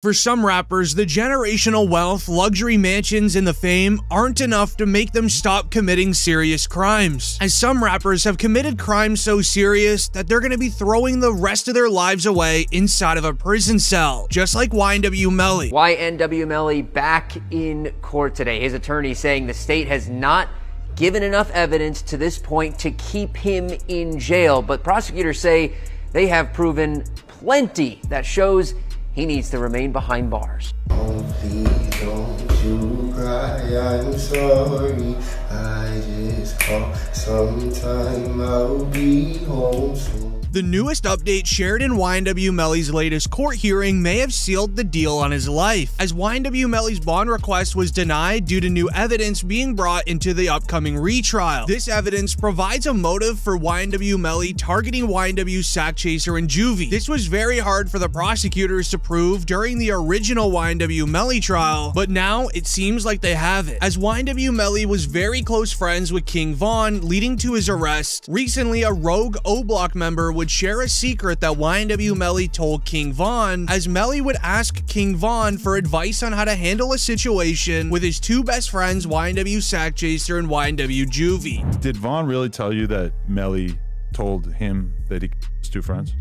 For some rappers, the generational wealth, luxury mansions, and the fame aren't enough to make them stop committing serious crimes, as some rappers have committed crimes so serious that they're going to be throwing the rest of their lives away inside of a prison cell, just like YNW Melly. YNW Melly back in court today. His attorney saying the state has not given enough evidence to this point to keep him in jail, but prosecutors say they have proven plenty that shows he needs to remain behind bars. Oh, please don't you cry, I'm sorry. I just hope sometime I'll be home soon. The newest update shared in YNW Melly's latest court hearing may have sealed the deal on his life, as YNW Melly's bond request was denied due to new evidence being brought into the upcoming retrial. This evidence provides a motive for YNW Melly targeting YNW Sakchaser and Juvie. This was very hard for the prosecutors to prove during the original YNW Melly trial, but now it seems like they have it, as YNW Melly was very close friends with King Von, leading to his arrest. Recently, a rogue O-Block member would share a secret that YNW Melly told King Von, as Melly would ask King Von for advice on how to handle a situation with his two best friends, YNW Sakchaser and YNW Juvie. Did Von really tell you that Melly told him that he his two friends?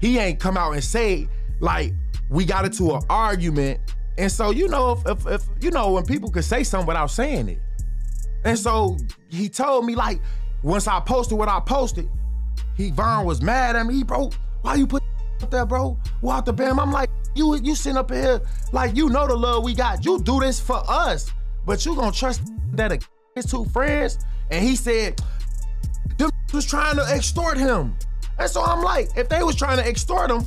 He ain't come out and say, like, we got into an argument. And so, you know, if you know, when people could say something without saying it. And so he told me, like, once I posted what I posted, Von was mad at me. Bro, why you put up there, bro? Walk the bam. I'm like, you sitting up here, like, you know the love we got. You do this for us, but you gonna trust that his two friends? And he said, them was trying to extort him. And so I'm like, if they was trying to extort him,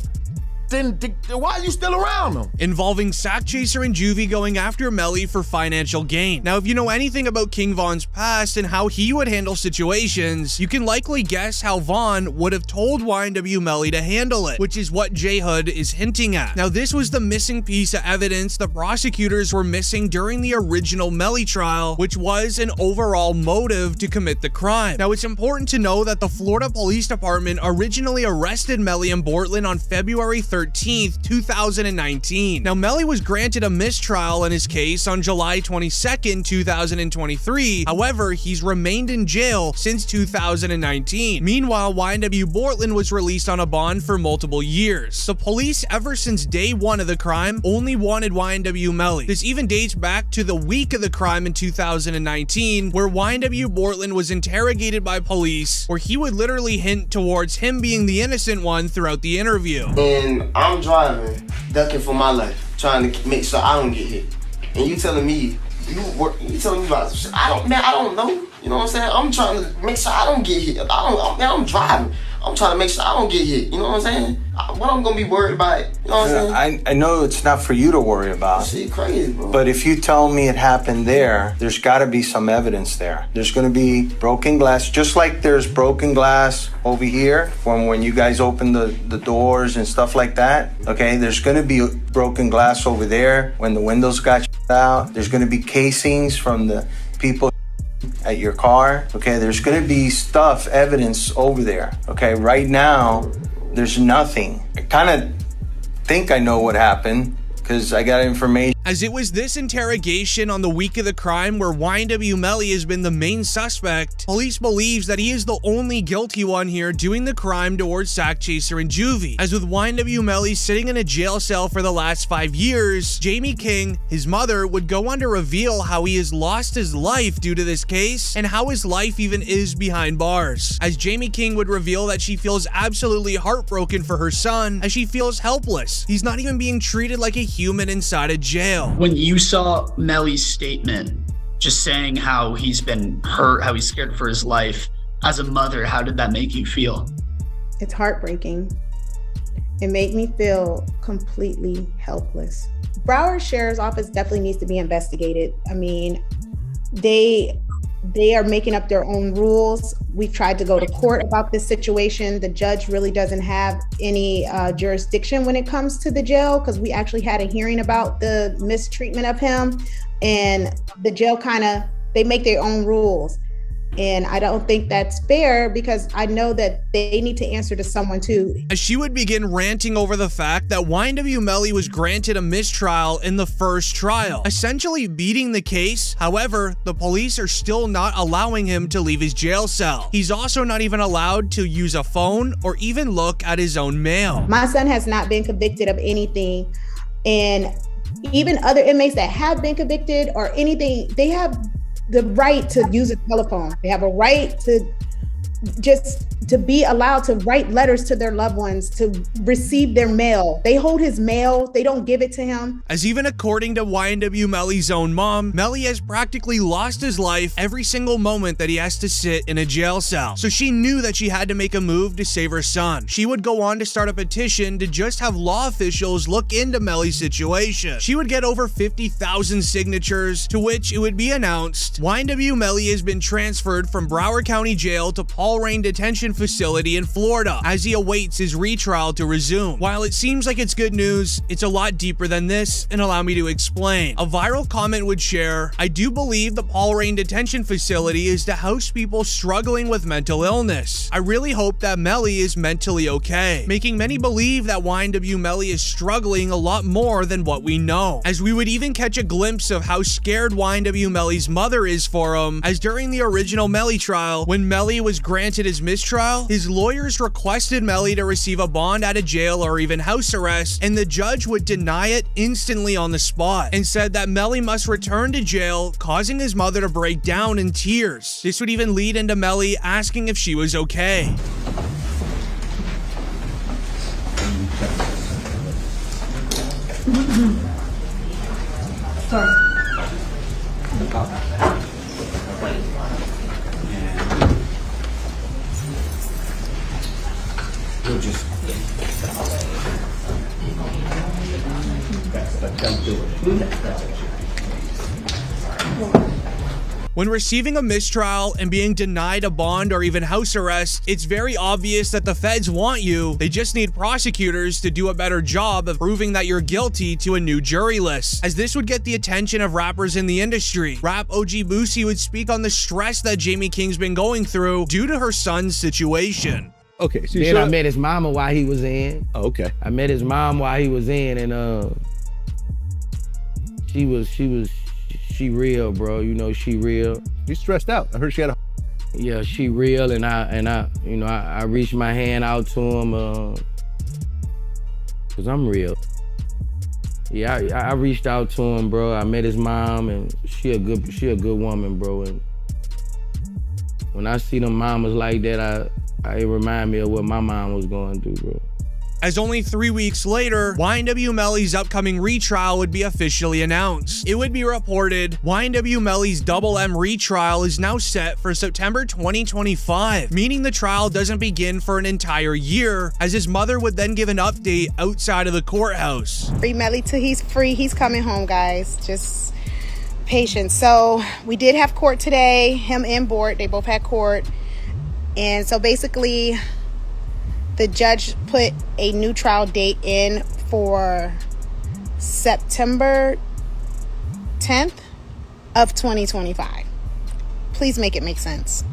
then why are you still around them? Involving Sakchaser and Juvie going after Melly for financial gain. Now, if you know anything about King Von's past and how he would handle situations, you can likely guess how Von would have told YNW Melly to handle it, which is what J Hood is hinting at. Now, this was the missing piece of evidence the prosecutors were missing during the original Melly trial, which was an overall motive to commit the crime. Now, it's important to know that the Florida Police Department originally arrested Melly and Bortlen on February 13th, 2019. Now, Melly was granted a mistrial in his case on July 22nd, 2023. However, he's remained in jail since 2019. Meanwhile, YNW Bortlen was released on a bond for multiple years. The police, ever since day one of the crime, only wanted YNW Melly. This even dates back to the week of the crime in 2019, where YNW Bortlen was interrogated by police, where he would literally hint towards him being the innocent one throughout the interview. And I'm driving, ducking for my life, trying to make sure I don't get hit. And you telling me, you telling me about shit. I don't know. You know what I'm saying? I'm trying to make sure I don't get hit. I'm driving. I'm trying to make sure I don't get hit. You know what I'm saying? What I'm gonna be worried about? You know what I'm saying? I know it's not for you to worry about. Shit crazy, bro. But if you tell me it happened there's gotta be some evidence there. There's gonna be broken glass, just like there's broken glass over here from when you guys opened the doors and stuff like that. Okay, there's gonna be broken glass over there when the windows got out. There's gonna be casings from the people at your car. Okay, there's gonna be evidence over there. Okay, right now there's nothing. I kind of think I know what happened because I got information. As it was this interrogation on the week of the crime where YNW Melly has been the main suspect, police believes that he is the only guilty one here doing the crime towards Sakchaser and Juvie. As with YNW Melly sitting in a jail cell for the last 5 years, Jamie King, his mother, would go on to reveal how he has lost his life due to this case and how his life even is behind bars. As Jamie King would reveal that she feels absolutely heartbroken for her son, as she feels helpless. He's not even being treated like a human inside a jail. When you saw Melly's statement, just saying how he's been hurt, how he's scared for his life, as a mother, how did that make you feel? It's heartbreaking. It made me feel completely helpless. Broward Sheriff's Office definitely needs to be investigated. I mean, they are making up their own rules. We've tried to go to court about this situation. The judge really doesn't have any jurisdiction when it comes to the jail, because we actually had a hearing about the mistreatment of him, and the jail they make their own rules. And I don't think that's fair because I know that they need to answer to someone too. As she would begin ranting over the fact that YNW Melly was granted a mistrial in the first trial, essentially beating the case. However, the police are still not allowing him to leave his jail cell. He's also not even allowed to use a phone or even look at his own mail. My son has not been convicted of anything. And even other inmates that have been convicted or anything, they have the right to use a telephone. They have a right to just to be allowed to write letters to their loved ones, to receive their mail. They hold his mail, they don't give it to him. As even according to YNW Melly's own mom, Melly has practically lost his life every single moment that he has to sit in a jail cell. So she knew that she had to make a move to save her son. She would go on to start a petition to just have law officials look into Melly's situation. She would get over 50,000 signatures, to which it would be announced YNW Melly has been transferred from Broward County Jail to Paul Rain Detention Facility in Florida as he awaits his retrial to resume. While it seems like it's good news, it's a lot deeper than this, and allow me to explain. A viral comment would share, "I do believe the Paul Rain Detention Facility is to house people struggling with mental illness. I really hope that Melly is mentally okay," making many believe that YNW Melly is struggling a lot more than what we know. As we would even catch a glimpse of how scared YNW Melly's mother is for him, as during the original Melly trial, when Melly was granted his mistrial, his lawyers requested Melly to receive a bond out of jail or even house arrest, and the judge would deny it instantly on the spot and said that Melly must return to jail, causing his mother to break down in tears. This would even lead into Melly asking if she was okay. Sorry. You'll just When receiving a mistrial and being denied a bond or even house arrest, it's very obvious that the feds want you. They just need prosecutors to do a better job of proving that you're guilty to a new jury list, as this would get the attention of rappers in the industry. Rap OG Boosie would speak on the stress that Jamie King's been going through due to her son's situation. Okay, so then I met his mama while he was in. Oh, okay. I met his mom while he was in, and she real, bro. You know, she real. You stressed out. I heard she had a. Yeah, she real, and I reached my hand out to him, cause I'm real. Yeah, I reached out to him, bro. I met his mom, and she a good woman, bro. And when I see them mamas like that, it remind me of what my mom was going through, bro. As only 3 weeks later, YNW Melly's upcoming retrial would be officially announced. It would be reported YNW Melly's Double M retrial is now set for September 2025, meaning the trial doesn't begin for an entire year, as his mother would then give an update outside of the courthouse. Free Melly till he's free. He's coming home, guys. Just patience. So we did have court today, him and Bort. They both had court. And so basically, the judge put a new trial date in for September 10th of 2025. Please make it make sense.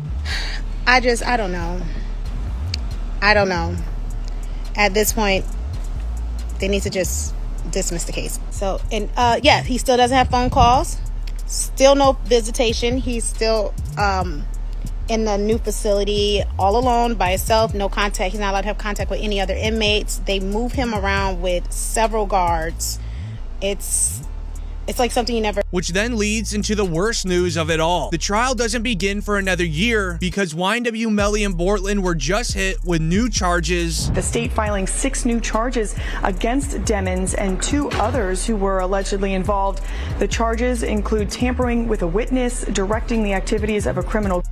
I don't know. I don't know. At this point, they need to just dismiss the case. So, and yeah, he still doesn't have phone calls. Still no visitation. He's still in the new facility all alone by himself, no contact. He's not allowed to have contact with any other inmates. They move him around with several guards. It's like something you never. Which then leads into the worst news of it all. The trial doesn't begin for another year because YNW Melly and Bortland were just hit with new charges. The state filing 6 new charges against Demmons and 2 others who were allegedly involved. The charges include tampering with a witness, directing the activities of a criminal,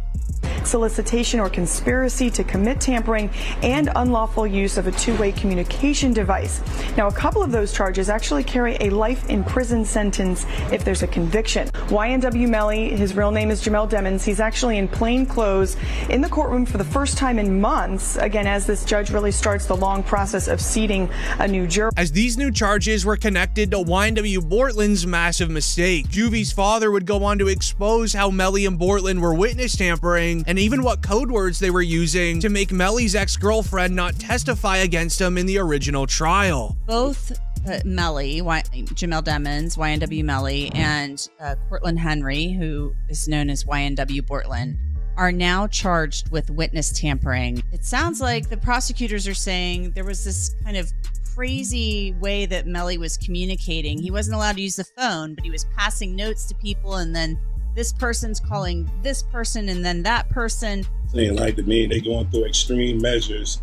solicitation or conspiracy to commit tampering, and unlawful use of a two-way communication device. Now, a couple of those charges actually carry a life in prison sentence if there's a conviction. YNW Melly, his real name is Jamel Demons. He's actually in plain clothes in the courtroom for the first time in months, again, as this judge really starts the long process of seating a new juror. As these new charges were connected to YNW Bortland's massive mistake, Juvie's father would go on to expose how Melly and Bortland were witness tampering, and even what code words they were using to make Melly's ex-girlfriend not testify against him in the original trial. Both Melly, Jamel Demons, YNW Melly, and Cortland Henry, who is known as YNW Bortland, are now charged with witness tampering. It sounds like the prosecutors are saying there was this kind of crazy way that Melly was communicating. He wasn't allowed to use the phone, but he was passing notes to people, and then this person's calling this person and then that person. Saying like to me, they going through extreme measures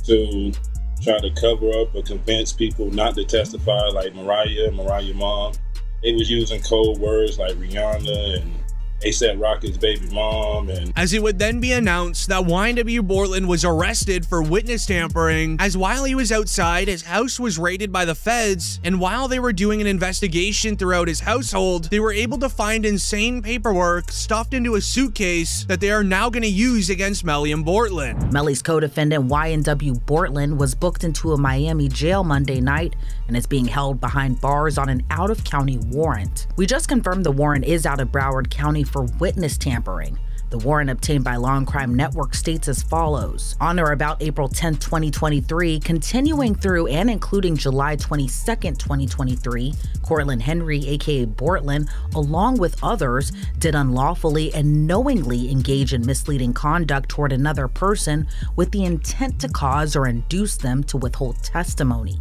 to try to cover up or convince people not to testify, like Mariah mom. They was using code words like Rihanna and A$AP Rocky's baby mom. And as it would then be announced that YNW Bortland was arrested for witness tampering, as while he was outside, his house was raided by the feds, and while they were doing an investigation throughout his household, they were able to find insane paperwork stuffed into a suitcase that they are now going to use against Melly and Bortland. Melly's co-defendant YNW Bortland was booked into a Miami jail Monday night and is being held behind bars on an out-of-county warrant. We just confirmed the warrant is out of Broward County for witness tampering. The warrant obtained by Law and Crime Network states as follows. On or about April 10, 2023, continuing through and including July 22, 2023, Cortland Henry, aka Bortland, along with others, did unlawfully and knowingly engage in misleading conduct toward another person with the intent to cause or induce them to withhold testimony.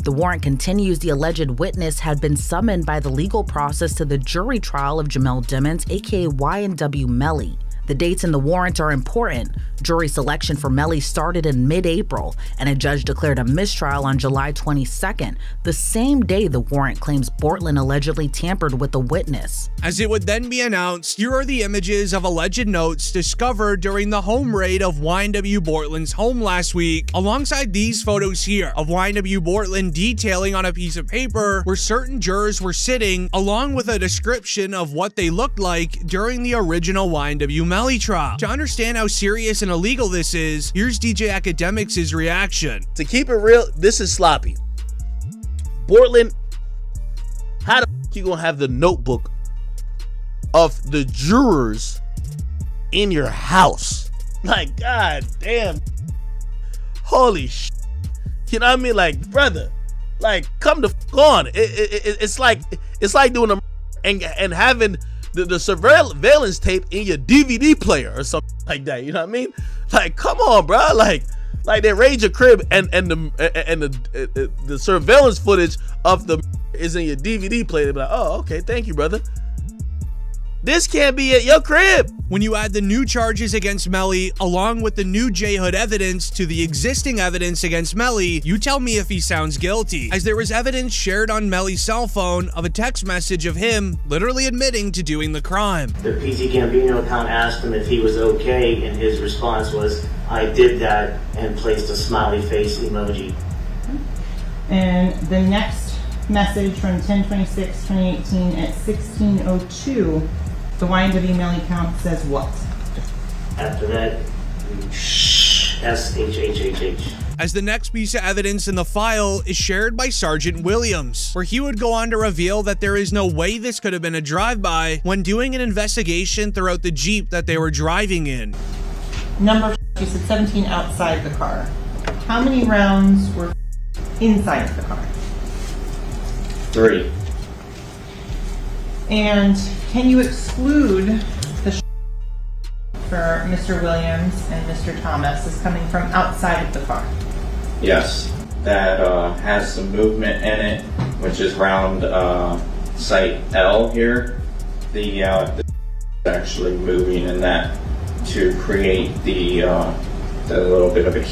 The warrant continues the alleged witness had been summoned by the legal process to the jury trial of Jamel Demons, aka YNW Melly. The dates in the warrant are important. Jury selection for Melly started in mid-April, and a judge declared a mistrial on July 22nd, the same day the warrant claims Bortland allegedly tampered with the witness. As it would then be announced, here are the images of alleged notes discovered during the home raid of YNW Bortland's home last week, alongside these photos here of YNW Bortland detailing on a piece of paper where certain jurors were sitting, along with a description of what they looked like during the original YNW Melly trial. To understand how serious and illegal this is, here's DJ Academics' reaction. To keep it real, this is sloppy. Bortland, how the f you gonna have the notebook of the jurors in your house? Like, god damn. Holy sh. You know what I mean? Like, brother, like, come the f on. It's like doing a and having the surveillance tape in your DVD player or something like that. You know what I mean? Like, come on, bro. Like they raid your crib and the surveillance footage of the is in your DVD player. They be like, oh, okay, thank you, brother. This can't be at your crib. When you add the new charges against Melly along with the new J-Hood evidence to the existing evidence against Melly, you tell me if he sounds guilty, as there was evidence shared on Melly's cell phone of a text message of him literally admitting to doing the crime. The PT Gambino account asked him if he was okay, and his response was, I did that, and placed a smiley face emoji. And the next message from 10/26/2018 at 16:02, the YNW Melly count says what? After that, SHHHH. As the next piece of evidence in the file is shared by Sergeant Williams, where he would go on to reveal that there is no way this could have been a drive-by when doing an investigation throughout the Jeep that they were driving in. Number, you said 17 outside the car. How many rounds were inside the car? 3. And can you exclude the for Mr. Williams and Mr. Thomas as coming from outside of the car? Yes, that has some movement in it, which is around site L here. The actually moving in that to create the little bit of a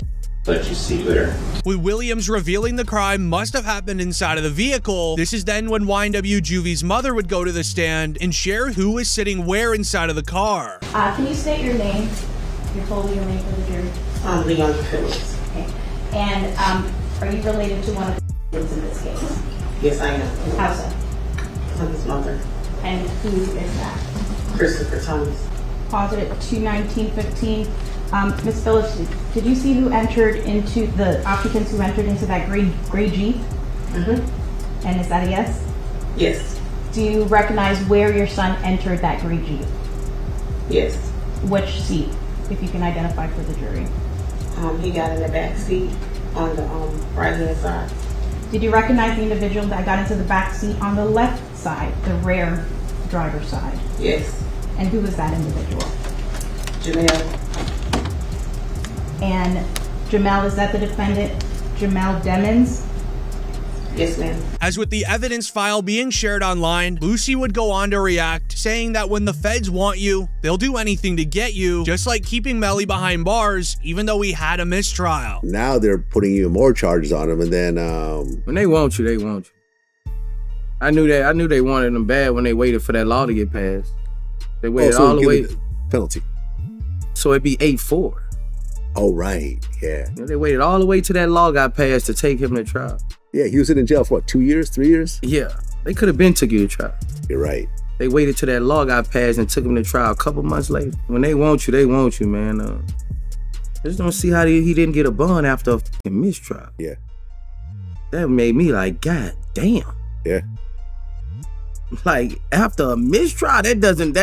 that you see there. With Williams revealing the crime must have happened inside of the vehicle, this is then when YNW Juvie's mother would go to the stand and share who was sitting where inside of the car. Can you state your name, your full legal name for the jury? I'm Leon Phillips. Okay. And are you related to one of the kids in this case? Yes, I am. How so? I'm his mother. And who is that? Christopher Thomas. Positive 21915. Ms. Phillips, did you see who entered into the occupants who entered into that gray Jeep? Mm-hmm. And is that a yes? Yes. Do you recognize where your son entered that gray Jeep? Yes. Which seat, if you can identify for the jury? He got in the back seat on the right-hand side. Did you recognize the individual that got into the back seat on the left side, the rear driver's side? Yes. And who was that individual? Jamel. And Jamel, is that the defendant, Jamel Demons? Yes, ma'am. As with the evidence file being shared online, Lucy would go on to react, saying that when the feds want you, they'll do anything to get you, just like keeping Melly behind bars, even though he had a mistrial. Now they're putting even more charges on him, and then when they want you, they want you. I knew they wanted him bad when they waited for that law to get passed. They waited all the way. Penalty. So it'd be 8-4. Oh, right. Yeah. You know, they waited all the way till that law got passed to take him to trial. Yeah, he was in jail for what, 2 years, 3 years? Yeah. They could have been took you to trial. You're right. They waited till that law got passed and took him to trial a couple months later. When they want you, man. Just don't see how he didn't get a bond after a fucking mistrial. Yeah. That made me like, God damn. Yeah. Like, after a mistrial, that doesn't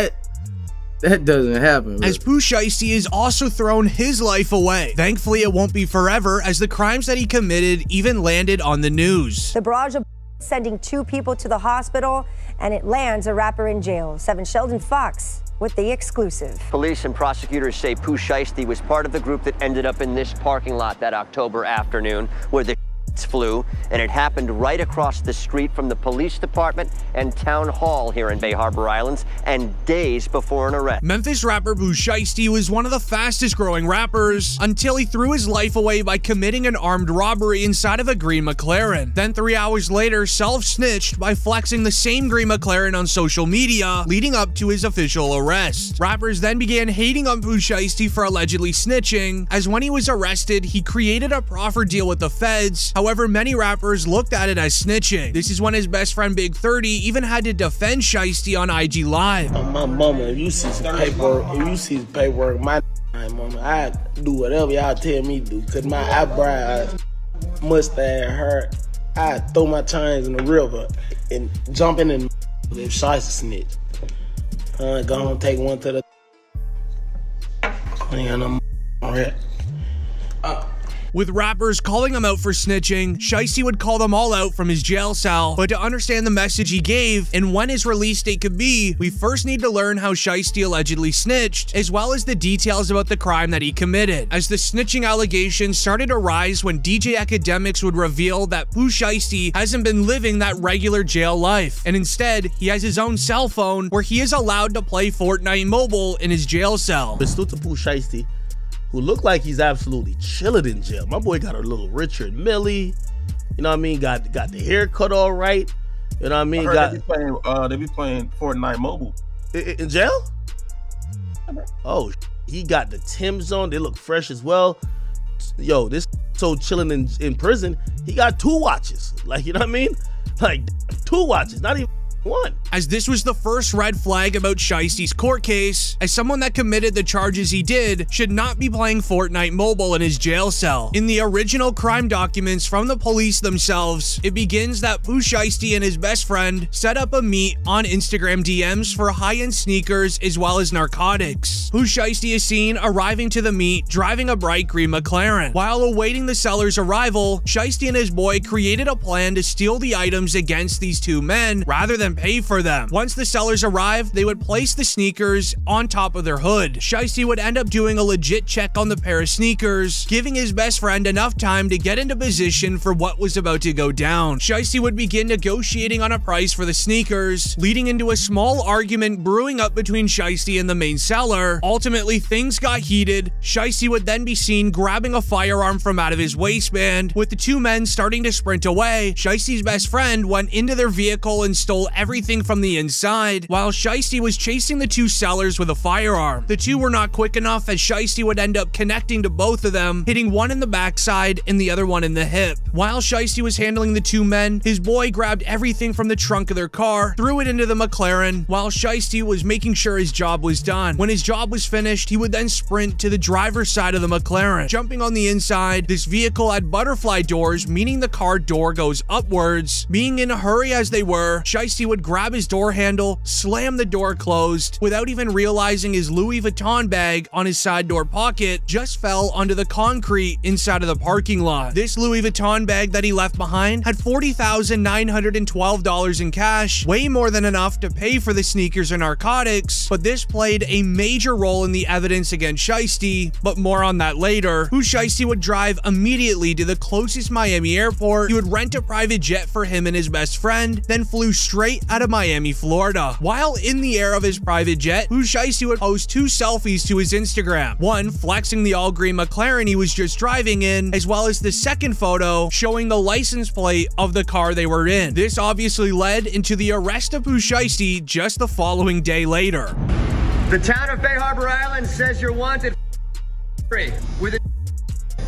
happen. As Pooh Shiesty is also thrown his life away. Thankfully, it won't be forever, as the crimes that he committed even landed on the news. The barrage of sending 2 people to the hospital, and it lands a rapper in jail. 7 Sheldon Fox with the exclusive. Police and prosecutors say Pooh Shiesty was part of the group that ended up in this parking lot that October afternoon, where the flew, and it happened right across the street from the police department and town hall here in Bay Harbor Islands, and days before an arrest. Memphis rapper Pooh Shiesty was one of the fastest growing rappers until he threw his life away by committing an armed robbery inside of a green McLaren. Then 3 hours later, self-snitched by flexing the same green McLaren on social media, leading up to his official arrest. Rappers then began hating on Pooh Shiesty for allegedly snitching, as when he was arrested, he created a proffer deal with the feds. However, many rappers looked at it as snitching. This is when his best friend Big 30 even had to defend Shiesty on IG Live. My mama, if you see some paperwork, my mama, I do whatever y'all tell me to do. Cause my eyebrows, mustache, hair, I throw my chains in the river and jump in and if Shiesty snitch. Go on, take one to the. I ain't got no rat. With rappers calling him out for snitching, Shiesty would call them all out from his jail cell. But to understand the message he gave and when his release date could be, we first need to learn how Shiesty allegedly snitched, as well as the details about the crime that he committed. As the snitching allegations started to rise when DJ Academics would reveal that Pooh Shiesty hasn't been living that regular jail life, and instead, he has his own cell phone where he is allowed to play Fortnite Mobile in his jail cell. But still to Pooh Shiesty, who looked like he's absolutely chilling in jail. My boy got a little Richard Millie, you know what I mean? Got the haircut all right, you know what I mean? They be playing Fortnite Mobile in jail. Oh, he got the Timbs on. They look fresh as well. Yo, this so chilling in prison. He got 2 watches. Like, you know what I mean? Like 2 watches, not even 1. As this was the first red flag about Shiesty's court case, as someone that committed the charges he did should not be playing Fortnite Mobile in his jail cell. In the original crime documents from the police themselves, it begins that Pooh Shiesty and his best friend set up a meet on Instagram DMs for high-end sneakers as well as narcotics. Pooh Shiesty is seen arriving to the meet driving a bright green McLaren. While awaiting the seller's arrival, Shiesty and his boy created a plan to steal the items against these 2 men rather than and pay for them. Once the sellers arrived, they would place the sneakers on top of their hood. Shiesty would end up doing a legit check on the pair of sneakers, giving his best friend enough time to get into position for what was about to go down. Shiesty would begin negotiating on a price for the sneakers, leading into a small argument brewing up between Shiesty and the main seller. Ultimately, things got heated. Shiesty would then be seen grabbing a firearm from out of his waistband. With the two men starting to sprint away, Shiesty's best friend went into their vehicle and stole everything from the inside, while Shiesty was chasing the two sellers with a firearm. The two were not quick enough, as Shiesty would end up connecting to both of them, hitting one in the backside and the other one in the hip. While Shiesty was handling the two men, his boy grabbed everything from the trunk of their car, threw it into the McLaren, while Shiesty was making sure his job was done. When his job was finished, he would then sprint to the driver's side of the McLaren. Jumping on the inside, this vehicle had butterfly doors, meaning the car door goes upwards. Being in a hurry as they were, Shiesty would grab his door handle, slam the door closed, without even realizing his Louis Vuitton bag on his side door pocket just fell onto the concrete inside of the parking lot. This Louis Vuitton bag that he left behind had $40,912 in cash, way more than enough to pay for the sneakers and narcotics, but this played a major role in the evidence against Shiesty, but more on that later. Shiesty would drive immediately to the closest Miami airport. He would rent a private jet for him and his best friend, then flew straight out of Miami, Florida. While in the air of his private jet, Shiesty would post two selfies to his Instagram. One flexing the all-green McLaren he was just driving in, as well as the second photo showing the license plate of the car they were in. This obviously led into the arrest of Shiesty just the following day later. The town of Bay Harbor Island says you're wanted with a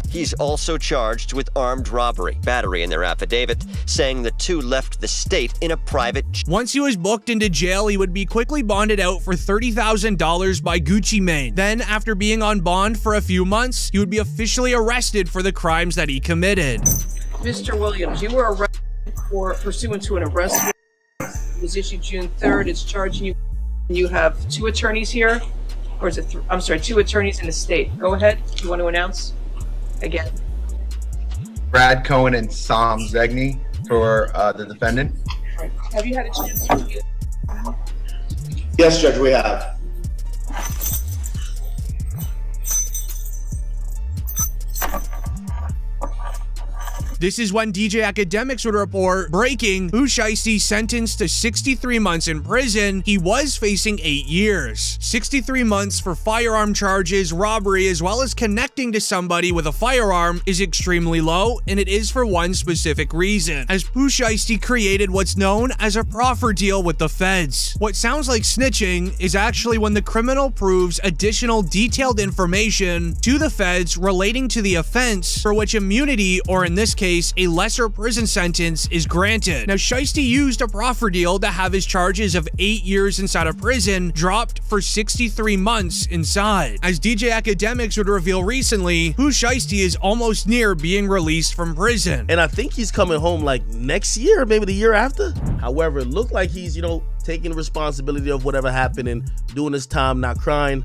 He's also charged with armed robbery, battery in their affidavit, saying the two left the state in a private jet. Once he was booked into jail, he would be quickly bonded out for $30,000 by Gucci Mane. Then, after being on bond for a few months, he would be officially arrested for the crimes that he committed. Mr. Williams, you were arrested for pursuant to an arrest warrant. It was issued June 3rd. It's charging you. You have two attorneys here, or is it? I'm sorry, two attorneys in the state. Go ahead. You want to announce? Again. Brad Cohen and Sam Zegny for the defendant. Right. Have you had a chance to review? Yes, Judge, we have. This is when DJ Academics would report, breaking, Shiesty sentenced to 63 months in prison. He was facing 8 years. 63 months for firearm charges, robbery, as well as connecting to somebody with a firearm is extremely low, and it is for one specific reason, as Shiesty created what's known as a proffer deal with the feds. What sounds like snitching is actually when the criminal proves additional detailed information to the feds relating to the offense for which immunity, or in this case, a lesser prison sentence, is granted. Now, Shiesty used a proffer deal to have his charges of 8 years inside of prison dropped for 63 months inside. As DJ Academics would reveal recently, Shiesty is almost near being released from prison. And I think he's coming home like next year, maybe the year after. However, it looked like he's, taking responsibility of whatever happened and doing his time, not crying,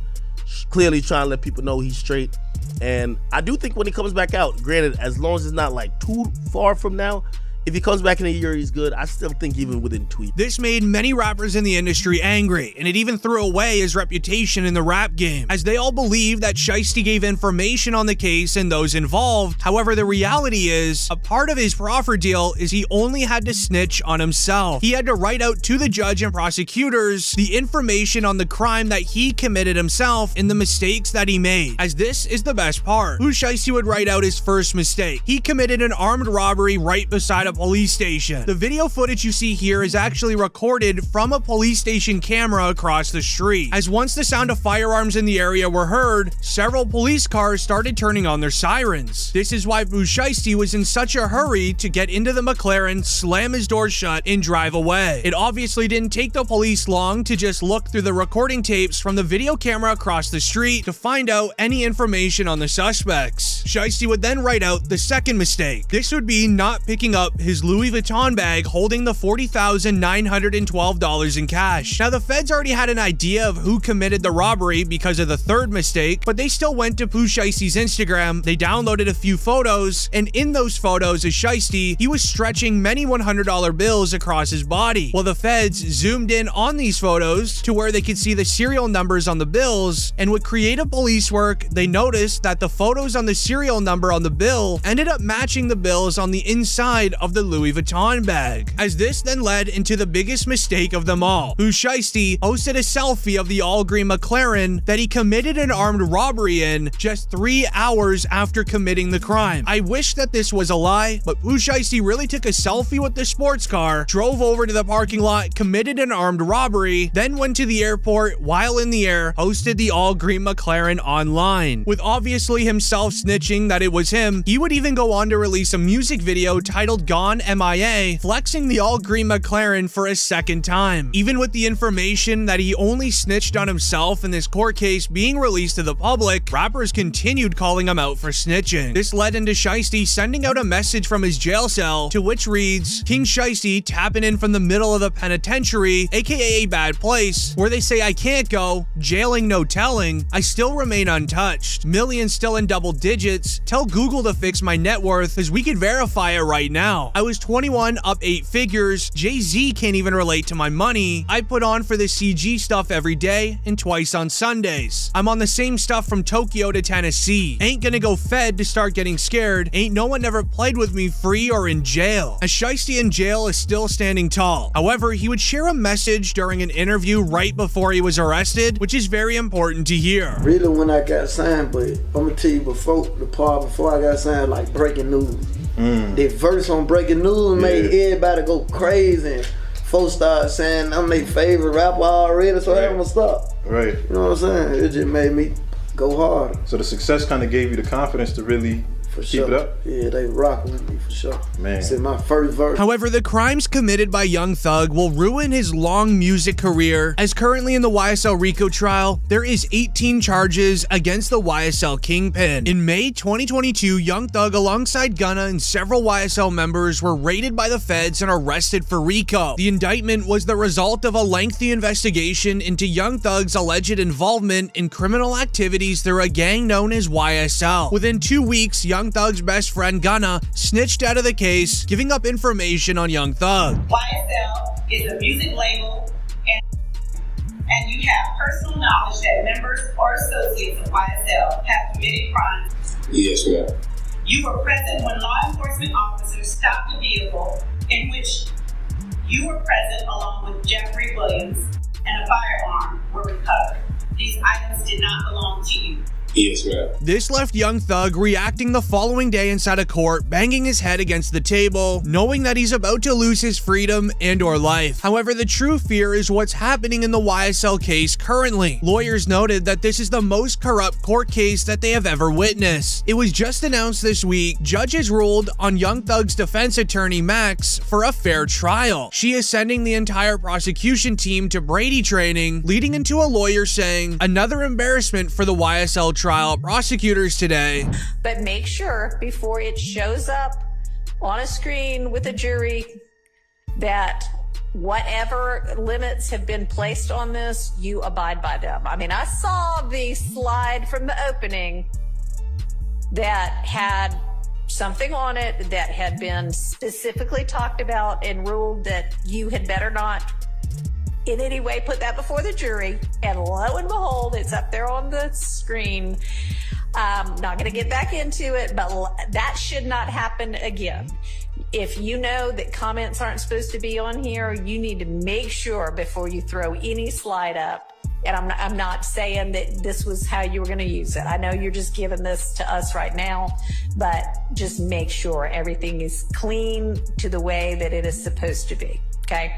clearly trying to let people know he's straight. And I do think when he comes back out, granted, as long as it's not like too far from now, if he comes back in a year, he's good. I still think even within 2 years. This made many rappers in the industry angry, and it even threw away his reputation in the rap game, as they all believe that Shiesty gave information on the case and those involved. However, the reality is, a part of his proffer deal is he only had to snitch on himself. He had to write out to the judge and prosecutors the information on the crime that he committed himself and the mistakes that he made, as this is the best part. Shiesty would write out his first mistake. He committed an armed robbery right beside a police station. The video footage you see here is actually recorded from a police station camera across the street, as once the sound of firearms in the area were heard, several police cars started turning on their sirens. This is why Shiesty was in such a hurry to get into the McLaren, slam his door shut, and drive away. It obviously didn't take the police long to just look through the recording tapes from the video camera across the street to find out any information on the suspects. Shiesty would then write out the second mistake. This would be not picking up his Louis Vuitton bag holding the $40,912 in cash. Now, the feds already had an idea of who committed the robbery because of the third mistake, but they still went to Pooh Shiesty's Instagram. They downloaded a few photos, and in those photos of Shiesty, he was stretching many $100 bills across his body. Well, the feds zoomed in on these photos to where they could see the serial numbers on the bills, and with creative police work, they noticed that the photos on the serial number on the bill ended up matching the bills on the inside of the Louis Vuitton bag. As this then led into the biggest mistake of them all. Pooh Shiesty posted a selfie of the all-green McLaren that he committed an armed robbery in just 3 hours after committing the crime. I wish that this was a lie, but Pooh Shiesty really took a selfie with the sports car, drove over to the parking lot, committed an armed robbery, then went to the airport, while in the air, posted the all-green McLaren online. With obviously himself snitching that it was him, he would even go on to release a music video titled Gone MIA, flexing the all-green McLaren for a second time. Even with the information that he only snitched on himself in this court case being released to the public, rappers continued calling him out for snitching. This led into Shiesty sending out a message from his jail cell, to which reads, King Shiesty tapping in from the middle of the penitentiary, aka a bad place, where they say I can't go, jailing no telling, I still remain untouched, millions still in double digits, tell Google to fix my net worth, cause we can verify it right now. I was 21 up 8 figures, Jay-Z can't even relate to my money, I put on for the CG stuff every day and twice on Sundays. I'm on the same stuff from Tokyo to Tennessee, ain't gonna go fed to start getting scared, ain't no one ever played with me free or in jail. As Shiesty in jail is still standing tall. However, he would share a message during an interview right before he was arrested, which is very important to hear. Really when I got signed, but I'm gonna tell you before I got signed, like breaking news. The verse on breaking news made everybody go crazy, and folks started saying I'm their favorite rapper already, so I'm gonna stop. Right. You know what I'm saying? It just made me go harder. So the success kind of gave you the confidence to really keep it up? Yeah, they rock with me for sure. Man. It's in my first verse. However, the crimes committed by Young Thug will ruin his long music career, as currently in the YSL RICO trial, there is 18 charges against the YSL Kingpin. In May 2022, Young Thug alongside Gunna and several YSL members were raided by the feds and arrested for RICO. The indictment was the result of a lengthy investigation into Young Thug's alleged involvement in criminal activities through a gang known as YSL. Within 2 weeks, Young Thug's best friend Gunna snitched out of the case, giving up information on Young Thug. YSL is a music label, and you have personal knowledge that members or associates of YSL have committed crimes. Yes, ma'am. You were present when law enforcement officers stopped a vehicle in which you were present along with Jeffrey Williams, and a firearm were recovered. These items did not belong to you. Yes, ma'am. This left Young Thug reacting the following day inside a court, banging his head against the table, knowing that he's about to lose his freedom and or life. However, the true fear is what's happening in the YSL case currently. Lawyers noted that this is the most corrupt court case that they have ever witnessed. It was just announced this week, judges ruled on Young Thug's defense attorney Max for a fair trial. She is sending the entire prosecution team to Brady training, leading into a lawyer saying, another embarrassment for the YSL trial prosecutors today. But make sure before it shows up on a screen with a jury that whatever limits have been placed on this, you abide by them. I mean, I saw the slide from the opening that had something on it that had been specifically talked about and ruled that you had better not in any way put that before the jury, and lo and behold, it's up there on the screen. Not going to get back into it, but that should not happen again. If you know that comments aren't supposed to be on here, you need to make sure before you throw any slide up. And I'm not saying that this was how you were going to use it. I know you're just giving this to us right now, but just make sure everything is clean to the way that it is supposed to be, okay?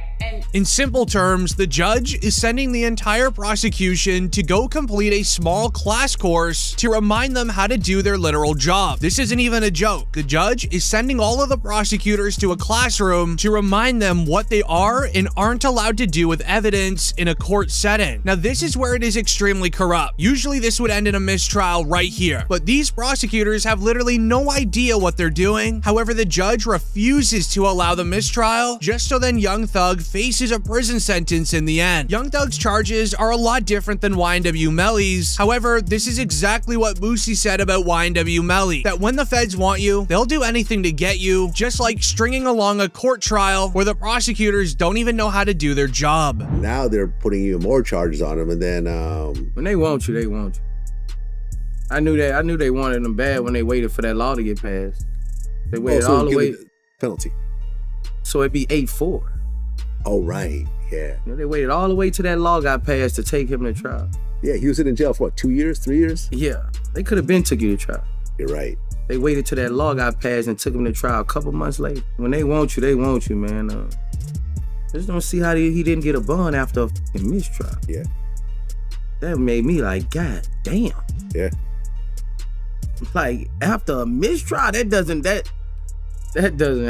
In simple terms, the judge is sending the entire prosecution to go complete a small class course to remind them how to do their literal job. This isn't even a joke. The judge is sending all of the prosecutors to a classroom to remind them what they are and aren't allowed to do with evidence in a court setting. Now, this is where it is extremely corrupt. Usually this would end in a mistrial right here, but these prosecutors have literally no idea what they're doing. However, the judge refuses to allow the mistrial just so then Young Thug faces a prison sentence in the end. Young Thug's charges are a lot different than YNW Melly's. However, this is exactly what Boosie said about YNW Melly, that when the feds want you, they'll do anything to get you, just like stringing along a court trial where the prosecutors don't even know how to do their job. Now they're putting even more charges on him, and then when they want you, they want you. I knew they wanted them bad when they waited for that law to get passed. They waited all the way. Penalty. So it'd be 8-4. Oh, right. Yeah. You know, they waited all the way till that law got passed to take him to trial. Yeah, he was in jail for what, 2 years, 3 years? Yeah. They could have been took you to trial. You're right. They waited till that law got passed and took him to trial a couple months later. When they want you, man. Just don't see how he didn't get a bond after a fucking mistrial. Yeah. That made me like, God damn. Yeah. Like, after a mistrial, that doesn't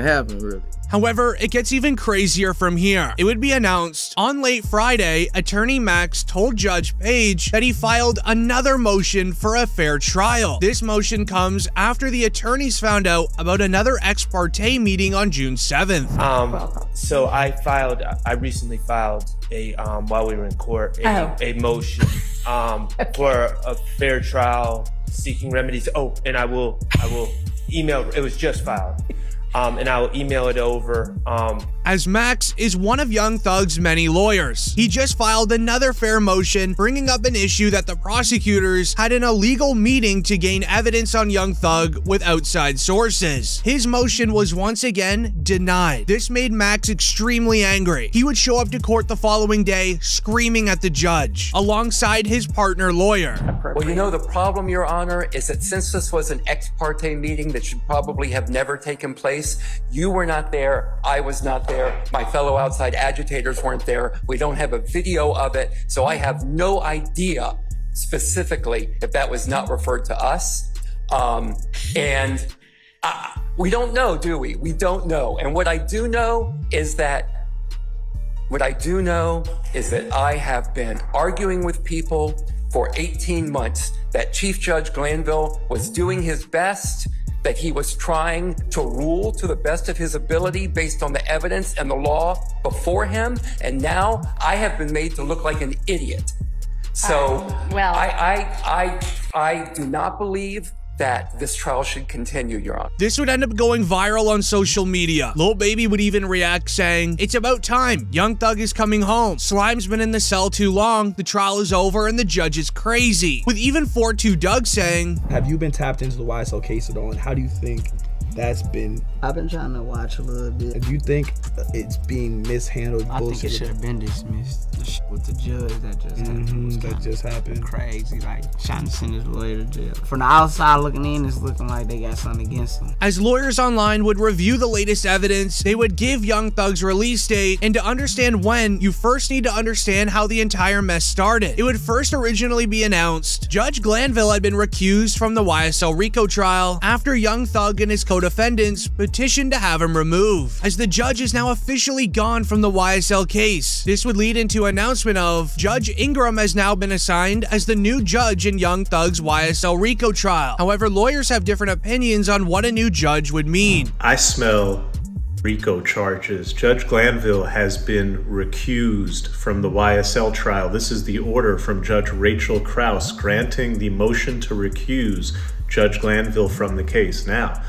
happen, really. However, it gets even crazier from here. It would be announced on late Friday, attorney Max told Judge Page that he filed another motion for a fair trial. This motion comes after the attorneys found out about another ex parte meeting on June 7th. So I recently filed while we were in court, a motion for a fair trial, seeking remedies. Oh, and I will email, it was just filed. And I will email it over. As Max is one of Young Thug's many lawyers, he just filed another fair motion bringing up an issue that the prosecutors had an illegal meeting to gain evidence on Young Thug with outside sources. His motion was once again denied. This made Max extremely angry. He would show up to court the following day screaming at the judge, alongside his partner lawyer. Well, you know, the problem, Your Honor, is that since this was an ex parte meeting that should probably have never taken place, you were not there, I was not there, my fellow outside agitators weren't there, we don't have a video of it, so I have no idea specifically if that was not referred to us. We don't know, do we? We don't know. And what I do know is that I have been arguing with people for 18 months that Chief Judge Glanville was doing his best, that he was trying to rule to the best of his ability based on the evidence and the law before him, and now I have been made to look like an idiot. So I do not believe that this trial should continue, Your Honor. This would end up going viral on social media. Lil Baby would even react saying, "It's about time. Young Thug is coming home. Slime's been in the cell too long. The trial is over and the judge is crazy." With even 4-2 Doug saying, "Have you been tapped into the YSL case at all, and how do you think that's been?" I've been trying to watch a little bit. Do you think it's being mishandled? I think it should have been dismissed. The shit with the judge that just happened. Crazy, like trying to send his lawyer to jail. From the outside looking in, it's looking like they got something against him. As lawyers online would review the latest evidence, they would give Young Thug's release date, and to understand when, you first need to understand how the entire mess started. It would first originally be announced Judge Glanville had been recused from the YSL RICO trial after Young Thug and his co-defendants petitioned to have him removed, as the judge is now officially gone from the YSL case. This would lead into an announcement of Judge Ingram has now been assigned as the new judge in Young Thug's YSL RICO trial. However, lawyers have different opinions on what a new judge would mean. I smell RICO charges. Judge Glanville has been recused from the YSL trial. This is the order from Judge Rachel Krause granting the motion to recuse Judge Glanville from the case. Now,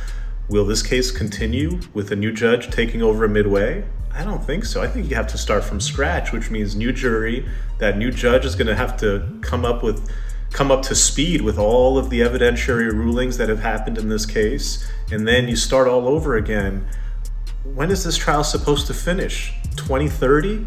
will this case continue with a new judge taking over midway? I don't think so. I think you have to start from scratch, which means new jury. That new judge is going to have to come up to speed with all of the evidentiary rulings that have happened in this case, and then you start all over again. When is this trial supposed to finish? 2030?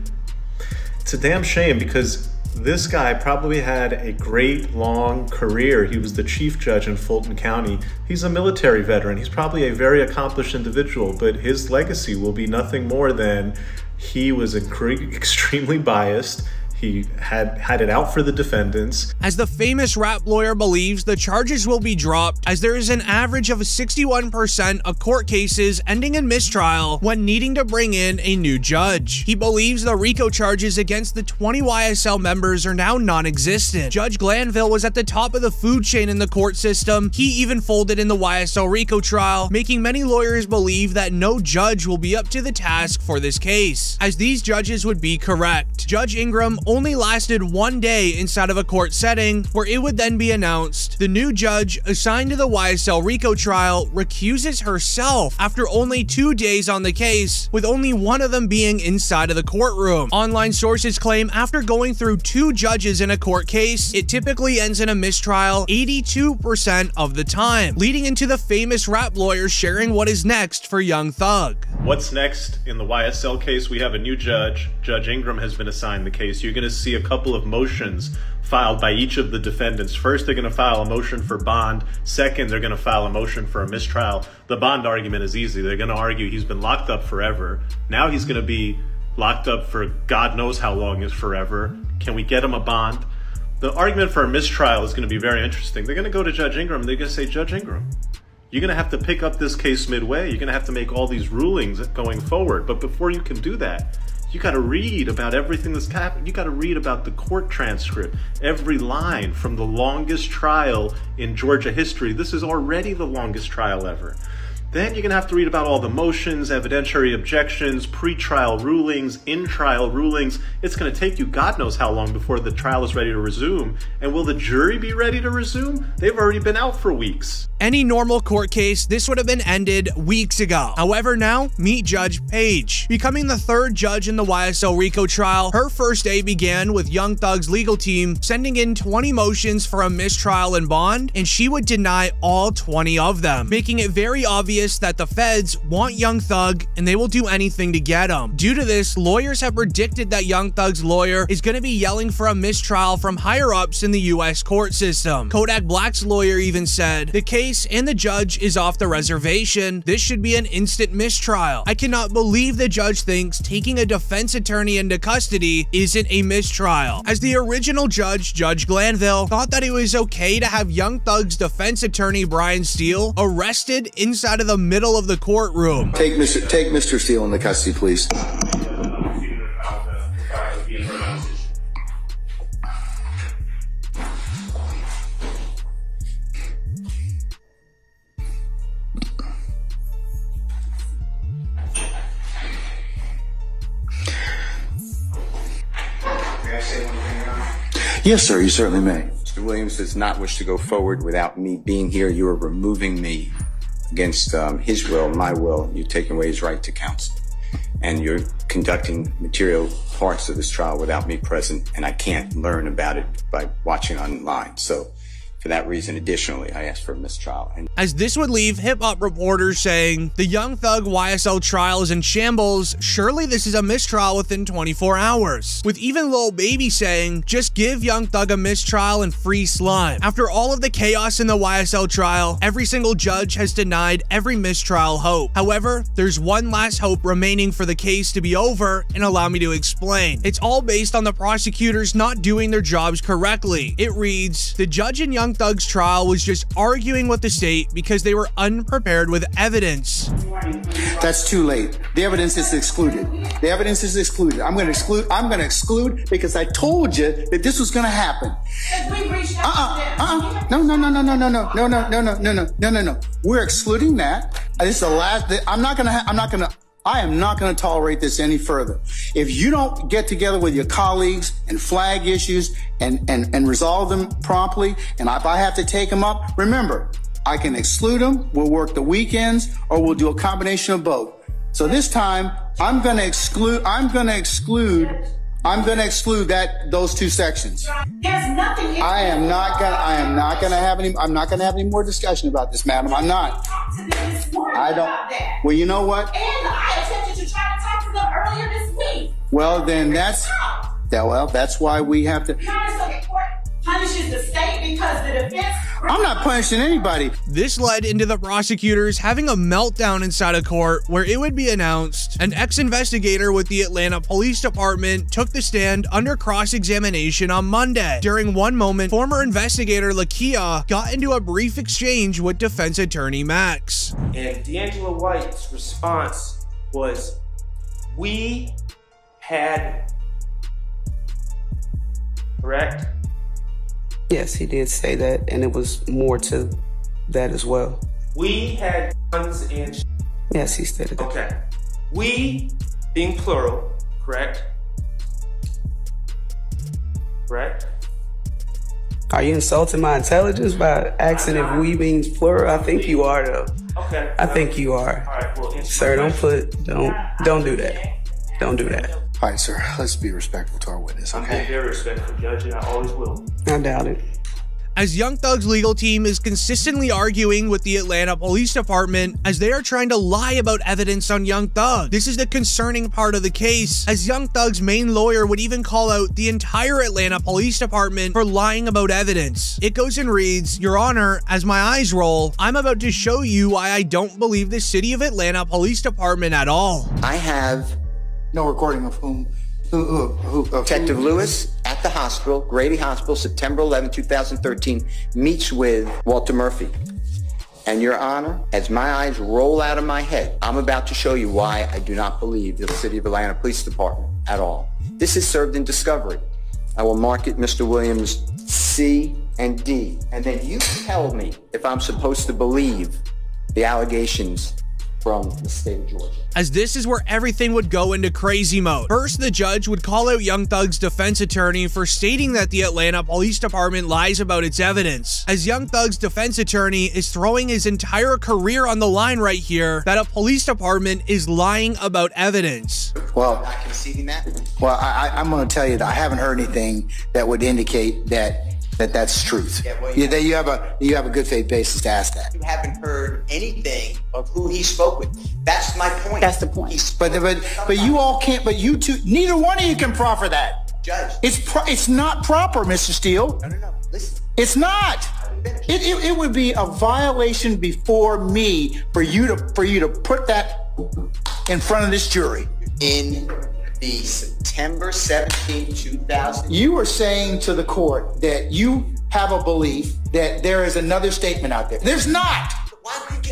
It's a damn shame, because this guy probably had a great long career. He was the chief judge in Fulton County. He's a military veteran. He's probably a very accomplished individual, but his legacy will be nothing more than He was extremely biased. He had it out for the defendants. As the famous rap lawyer believes, the charges will be dropped as there is an average of 61% of court cases ending in mistrial when needing to bring in a new judge. He believes the RICO charges against the 20 YSL members are now non-existent. Judge Glanville was at the top of the food chain in the court system. He even folded in the YSL RICO trial, making many lawyers believe that no judge will be up to the task for this case, as these judges would be correct. Judge Ingram only lasted 1 day inside of a court setting, where it would then be announced the new judge assigned to the YSL RICO trial recuses herself after only 2 days on the case, with only one of them being inside of the courtroom. Online sources claim after going through 2 judges in a court case, it typically ends in a mistrial 82% of the time, leading into the famous rap lawyer sharing what is next for Young Thug. What's next in the YSL case? We have a new judge. Judge Ingram has been assigned the case. You're going to see a couple of motions filed by each of the defendants. First, they're going to file a motion for bond. Second, they're going to file a motion for a mistrial. The bond argument is easy. They're going to argue he's been locked up forever. Now he's going to be locked up for God knows how long is forever. Can we get him a bond? The argument for a mistrial is going to be very interesting. They're going to go to Judge Ingram. They're going to say, Judge Ingram, you're going to have to pick up this case midway. You're going to have to make all these rulings going forward. But before you can do that, you got to read about everything that's happened. You got to read about the court transcript, every line from the longest trial in Georgia history. This is already the longest trial ever. Then you're going to have to read about all the motions, evidentiary objections, pre-trial rulings, in-trial rulings. It's going to take you God knows how long before the trial is ready to resume. And will the jury be ready to resume? They've already been out for weeks. Any normal court case, this would have been ended weeks ago. However, now, meet Judge Paige. Becoming the 3rd judge in the YSL RICO trial, her first day began with Young Thug's legal team sending in 20 motions for a mistrial and bond, and she would deny all 20 of them, making it very obvious that the feds want Young Thug and they will do anything to get him. Due to this, lawyers have predicted that Young Thug's lawyer is going to be yelling for a mistrial from higher-ups in the U.S. court system. Kodak Black's lawyer even said, the case and the judge is off the reservation. This should be an instant mistrial. I cannot believe the judge thinks taking a defense attorney into custody isn't a mistrial, as the original judge, Judge Glanville, thought that it was okay to have Young Thug's defense attorney, Brian Steele, arrested inside of the middle of the courtroom. Take Mr. Steele into custody, please. Yes, sir, you certainly may. Mr. Williams does not wish to go forward without me being here. You are removing me against his will, my will. You're taking away his right to counsel. And you're conducting material parts of this trial without me present, and I can't learn about it by watching online. So for that reason, additionally, I asked for a mistrial. As this would leave hip-hop reporters saying, the Young Thug YSL trial is in shambles, surely this is a mistrial within 24 hours. With even Lil Baby saying, just give Young Thug a mistrial and free slime. After all of the chaos in the YSL trial, every single judge has denied every mistrial hope. However, there's one last hope remaining for the case to be over, and allow me to explain. It's all based on the prosecutors not doing their jobs correctly. It reads, the judge in Young Thug's trial was just arguing with the state because they were unprepared with evidence. That's too late. The evidence is excluded. The evidence is excluded. I'm going to exclude because I told you that this was going to happen. No. We're excluding that. This is the last. I am not going to tolerate this any further. If you don't get together with your colleagues and flag issues and resolve them promptly, and if I have to take them up, remember, I can exclude them, we'll work the weekends, or we'll do a combination of both. So this time, I'm going to exclude those 2 sections. There's nothing. I'm not going to have any more discussion about this, madam. I'm not. I don't. Well, you know what? And I attempted to try to talk to them earlier this week. Well, then that's why we have to. Court punishes the state because the defense I'm not punishing anybody. This led into the prosecutors having a meltdown inside of court where it would be announced an ex-investigator with the Atlanta Police Department took the stand under cross-examination on Monday. During one moment, former investigator Lakia got into a brief exchange with defense attorney Max. And D'Angelo White's response was, we had, correct? Yes, he did say that, and it was more to that as well. We had guns and yes, he stated that. Okay. We, being plural, correct? Correct? Are you insulting my intelligence by asking if we means plural? I think you are, though. Okay. I think you are. All right, well, sir, don't do that. Don't do that. All right, sir, let's be respectful to our witness, I'm being very respectful, Judge, and I always will. I doubt it. As Young Thug's legal team is consistently arguing with the Atlanta Police Department as they are trying to lie about evidence on Young Thug. This is the concerning part of the case, as Young Thug's main lawyer would even call out the entire Atlanta Police Department for lying about evidence. It goes and reads, "Your Honor, as my eyes roll, I'm about to show you why I don't believe the City of Atlanta Police Department at all." I have no recording of whom. Detective Lewis at the hospital, Grady Hospital, September 11, 2013, meets with Walter Murphy. And Your Honor, as my eyes roll out of my head, I'm about to show you why I do not believe the City of Atlanta Police Department at all. This is served in discovery. I will mark it, Mr. Williams, C and D. And then you tell me if I'm supposed to believe the allegations from the state of Georgia. As this is where everything would go into crazy mode. First, the judge would call out Young Thug's defense attorney for stating that the Atlanta Police Department lies about its evidence, as Young Thug's defense attorney is throwing his entire career on the line right here that a police department is lying about evidence. Well, not conceding that? Well, I'm going to tell you that I haven't heard anything that would indicate that's truth. Yeah, well, you have a good faith basis to ask that. You haven't heard anything of who he spoke with. That's my point. That's the point. But you all can't. But you two, neither one of you can proffer that. Judge, it's not proper, Mr. Steele. No. Listen. It's not. It would be a violation before me for you to put that in front of this jury. In the September 17, 2000. You were saying to the court that you have a belief that there is another statement out there. There's not.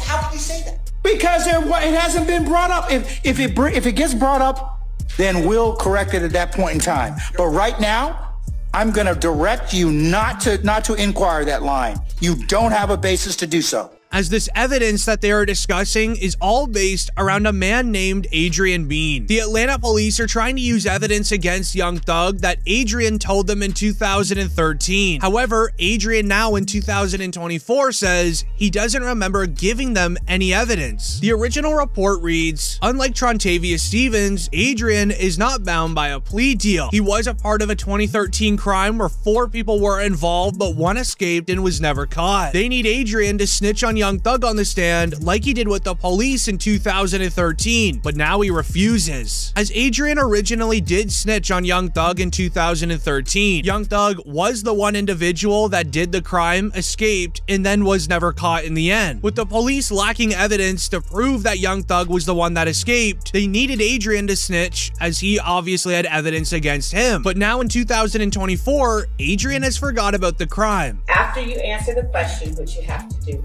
How could you say that? Because it hasn't been brought up. If it gets brought up, then we'll correct it at that point in time. But right now, I'm going to direct you not to inquire that line. You don't have a basis to do so. As this evidence that they are discussing is all based around a man named Adrian Bean. The Atlanta police are trying to use evidence against Young Thug that Adrian told them in 2013. However, Adrian now in 2024 says he doesn't remember giving them any evidence. The original report reads, unlike Trontavious Stevens, Adrian is not bound by a plea deal. He was a part of a 2013 crime where 4 people were involved, but 1 escaped and was never caught. They need Adrian to snitch on Young Thug on the stand like he did with the police in 2013, but now he refuses. As Adrian originally did snitch on Young Thug in 2013, Young Thug was the one individual that did the crime, escaped, and then was never caught in the end. With the police lacking evidence to prove that Young Thug was the one that escaped, they needed Adrian to snitch as he obviously had evidence against him. But now in 2024, Adrian has forgot about the crime. After you answer the question, what you have to do.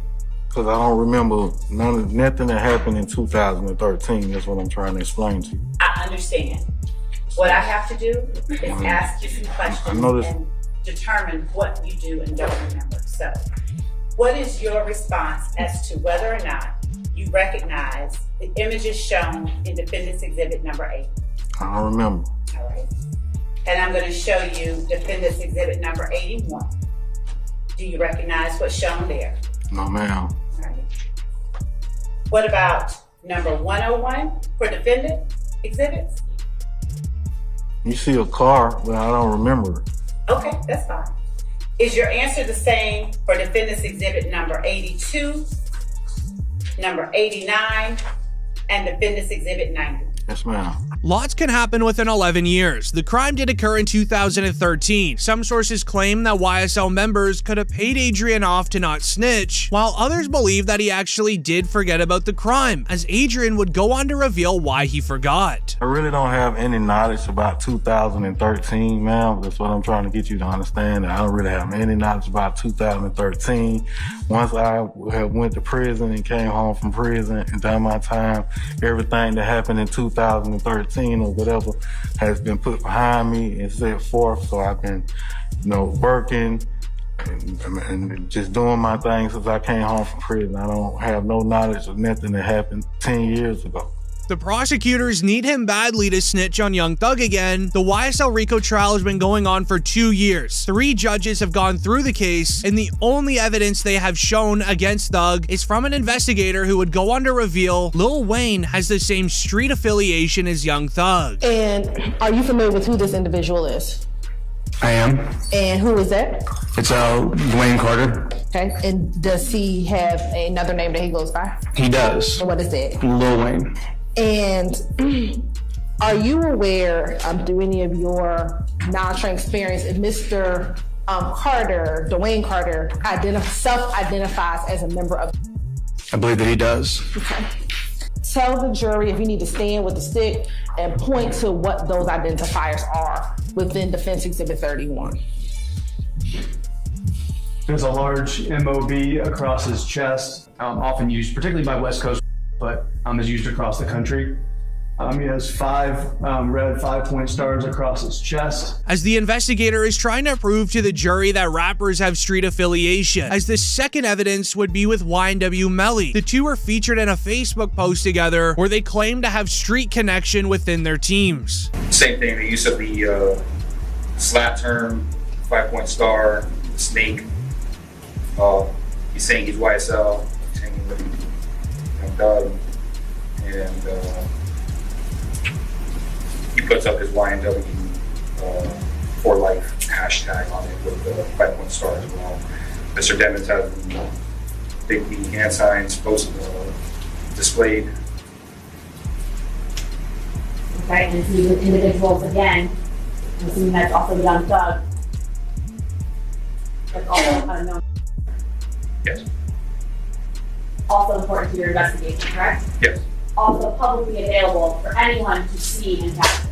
Because I don't remember nothing that happened in 2013. That's what I'm trying to explain to you. I understand. What I have to do is ask you some questions and determine what you do and don't remember. So, what is your response as to whether or not you recognize the images shown in Defendant's Exhibit number 8? I don't remember. All right. And I'm going to show you Defendant's Exhibit number 81. Do you recognize what's shown there? No, ma'am. All right. What about number 101 for Defendant Exhibits? You see a car, but I don't remember it. Okay, that's fine. Is your answer the same for Defendant's Exhibit number 82, number 89, and Defendant's Exhibit 90? Yes, ma'am. Lots can happen within 11 years. The crime did occur in 2013. Some sources claim that YSL members could have paid Adrian off to not snitch, while others believe that he actually did forget about the crime, as Adrian would go on to reveal why he forgot. I really don't have any knowledge about 2013, ma'am. That's what I'm trying to get you to understand. I don't really have any knowledge about 2013. Once I went to prison and came home from prison and done my time, everything that happened in 2013 or whatever has been put behind me and set forth. So I've been, working and just doing my thing since I came home from prison. I don't have no knowledge of nothing that happened 10 years ago. The prosecutors need him badly to snitch on Young Thug again. The YSL RICO trial has been going on for 2 years. 3 judges have gone through the case, and the only evidence they have shown against Thug is from an investigator who would go on to reveal Lil Wayne has the same street affiliation as Young Thug. And are you familiar with who this individual is? I am. And who is that? It's Dwayne Carter. Okay. And does he have another name that he goes by? He does. And what is that? Lil Wayne. And are you aware, through any of your non-trained experience, if Mr. Carter, Dwayne Carter, self-identifies as a member of? I believe that he does. Okay. Tell the jury, if you need to stand with the stick, and point to what those identifiers are within Defense Exhibit 31. There's a large MOB across his chest, often used particularly by West Coast, but is used across the country. He has 5 red 5-point stars across his chest. As the investigator is trying to prove to the jury that rappers have street affiliation, as the second evidence would be with YNW Melly. The two were featured in a Facebook post together where they claim to have street connection within their teams. Same thing, the use of the slap term, 5-point star, snake. He's saying he's YSL, he's hanging with Young Thug, and he puts up his YNW for life hashtag on it with the 5-point star as well. Mr. Demons has the big B hand signs displayed. Okay, and these individuals again, I'm assuming that's also Young Thug. That's also unknown. Yes. Also important to your investigation, correct? Yes. Also publicly available for anyone to see and capture.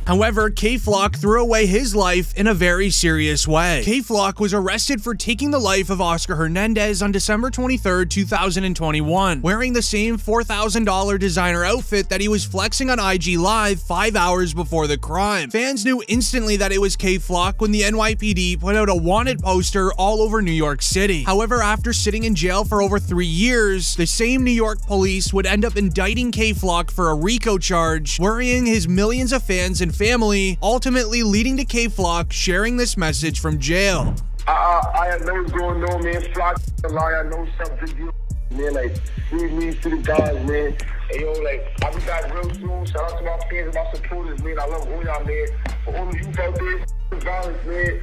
However, K-Flock threw away his life in a very serious way. K-Flock was arrested for taking the life of Oscar Hernandez on December 23rd, 2021, wearing the same $4,000 designer outfit that he was flexing on IG Live 5 hours before the crime. Fans knew instantly that it was K-Flock when the NYPD put out a wanted poster all over New York City. However, after sitting in jail for over 3 years, the same New York police would end up indicting K-Flock for a RICO charge, worrying his millions of fans and family, ultimately leading to K-Flock sharing this message from jail. I know what's going on, man. Flock, I know something you, man. Like, leave me to the guys, man. Hey, yo, like, I'll be back real soon. Shout out to my fans and my supporters, man. I love all y'all, man. For all of you out there, violence, man.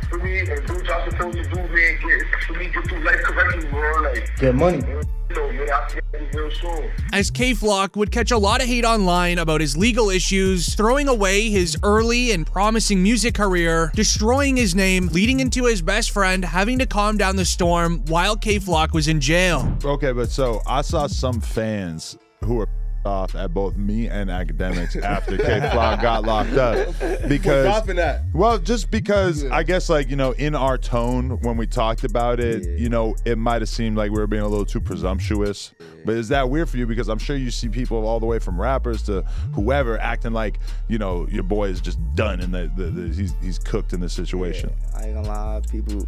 For me, and do what y'all supposed to do, man. Get through life correctly, bro. Like, get money. As K-Flock would catch a lot of hate online about his legal issues, throwing away his early and promising music career, destroying his name, leading into his best friend having to calm down the storm while K-Flock was in jail. Okay, but so I saw some fans who were off at both me and Academics after K-Flock got locked up because, well, just because I guess, like, you know, in our tone when we talked about it, you know, it might have seemed like we were being a little too presumptuous. But is that weird for you? Because I'm sure you see people all the way from rappers to whoever acting like, you know, your boy is just done and he's cooked in this situation. I ain't gonna lie, people,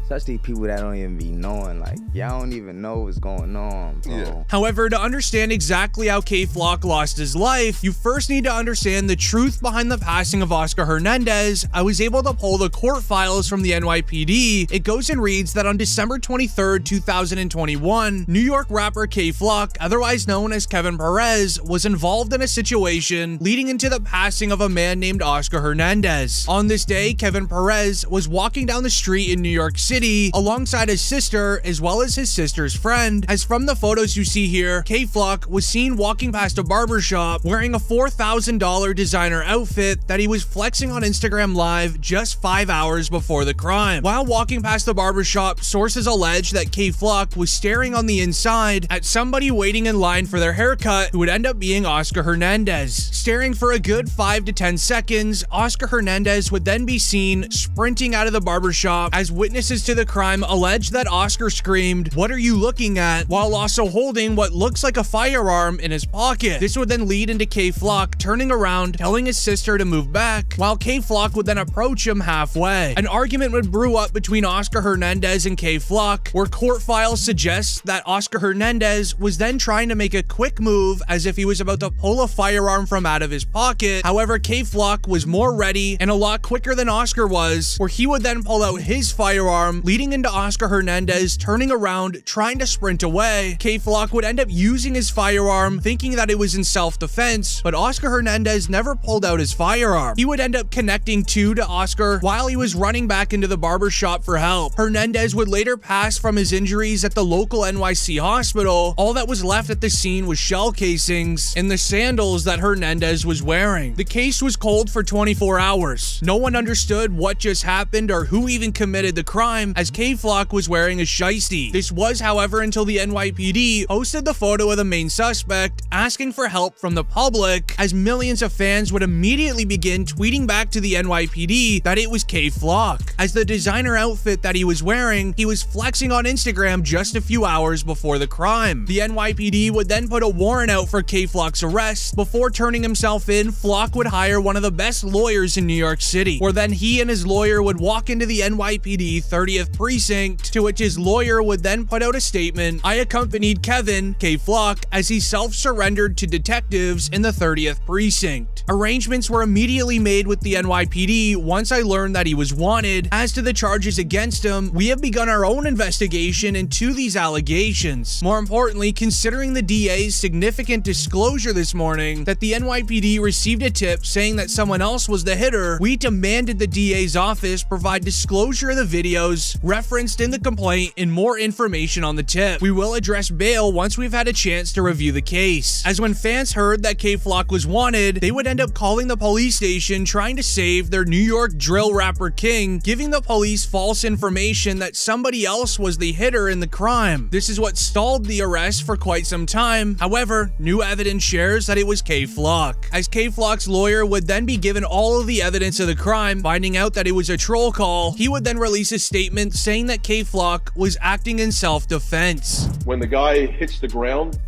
especially people that don't even be knowing, like, y'all don't even know what's going on, bro. Yeah. However, to understand exactly how K-Flock lost his life, you first need to understand the truth behind the passing of Oscar Hernandez. I was able to pull the court files from the NYPD. It goes and reads that on December 23rd, 2021, New York rapper K-Flock, otherwise known as Kevin Perez, was involved in a situation leading into the passing of a man named Oscar Hernandez. On this day, Kevin Perez was walking down the street in New York City City alongside his sister as well as his sister's friend, as from the photos you see here, K-Flock was seen walking past a barbershop wearing a $4,000 designer outfit that he was flexing on Instagram Live just 5 hours before the crime. While walking past the barbershop, sources allege that K-Flock was staring on the inside at somebody waiting in line for their haircut who would end up being Oscar Hernandez. Staring for a good 5 to 10 seconds, Oscar Hernandez would then be seen sprinting out of the barbershop as witnesses to the crime allege that Oscar screamed, "What are you looking at?" while also holding what looks like a firearm in his pocket. This would then lead into K-Flock turning around, telling his sister to move back, while K-Flock would then approach him halfway. An argument would brew up between Oscar Hernandez and K-Flock, where court files suggest that Oscar Hernandez was then trying to make a quick move as if he was about to pull a firearm from out of his pocket. However, K-Flock was more ready and a lot quicker than Oscar was, where he would then pull out his firearm, leading into Oscar Hernandez turning around, trying to sprint away. K-Flock would end up using his firearm, thinking that it was in self-defense, but Oscar Hernandez never pulled out his firearm. He would end up connecting two to Oscar while he was running back into the barbershop for help. Hernandez would later pass from his injuries at the local NYC hospital. All that was left at the scene was shell casings and the sandals that Hernandez was wearing. The case was cold for 24 hours. No one understood what just happened or who even committed the crime, as K-Flock was wearing a shiesty. This was, however, until the NYPD posted the photo of the main suspect asking for help from the public, as millions of fans would immediately begin tweeting back to the NYPD that it was K-Flock, as the designer outfit that he was wearing, he was flexing on Instagram just a few hours before the crime. The NYPD would then put a warrant out for K-Flock's arrest. Before turning himself in, Flock would hire one of the best lawyers in New York City, where then he and his lawyer would walk into the NYPD 30th precinct, to which his lawyer would then put out a statement. "I accompanied Kevin, K-Flock, as he self-surrendered to detectives in the 30th precinct. Arrangements were immediately made with the NYPD once I learned that he was wanted. As to the charges against him, we have begun our own investigation into these allegations." More importantly, considering the DA's significant disclosure this morning that the NYPD received a tip saying that someone else was the hitter, we demanded the DA's office provide disclosure of the videos referenced in the complaint and more information on the tip. We will address bail once we've had a chance to review the case, as when fans heard that K-Flock was wanted, they would end up calling the police station trying to save their New York drill rapper king, giving the police false information that somebody else was the hitter in the crime. This is what stalled the arrest for quite some time. However, new evidence shares that it was K-Flock, as K-Flock's lawyer would then be given all of the evidence of the crime. Finding out that it was a troll call, he would then release a statement saying that K-Flock was acting in self-defense. When the guy hits the ground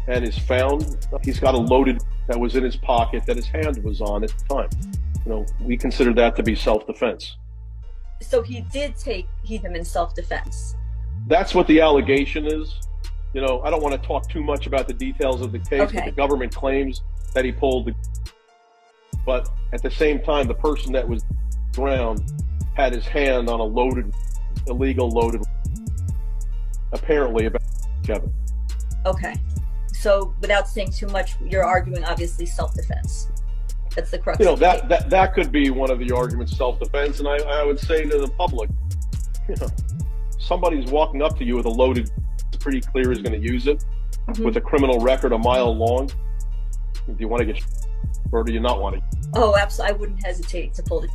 and is found, he's got a loaded that was in his pocket that his hand was on at the time. You know, we consider that to be self-defense. So he did take him in self-defense. That's what the allegation is. You know, I don't want to talk too much about the details of the case, but the government claims that he pulled the, but at the same time, the person that was around had his hand on a loaded, illegal loaded, apparently about Kevin. Okay. So without saying too much, you're arguing obviously self-defense. That's the crux. You know, that could be one of the arguments, self-defense. And I would say to the public, you know, somebody's walking up to you with a loaded, it's pretty clear is going to use it, with a criminal record a mile long. Do you want to get, or do you not want to? Oh, absolutely. I wouldn't hesitate to pull the.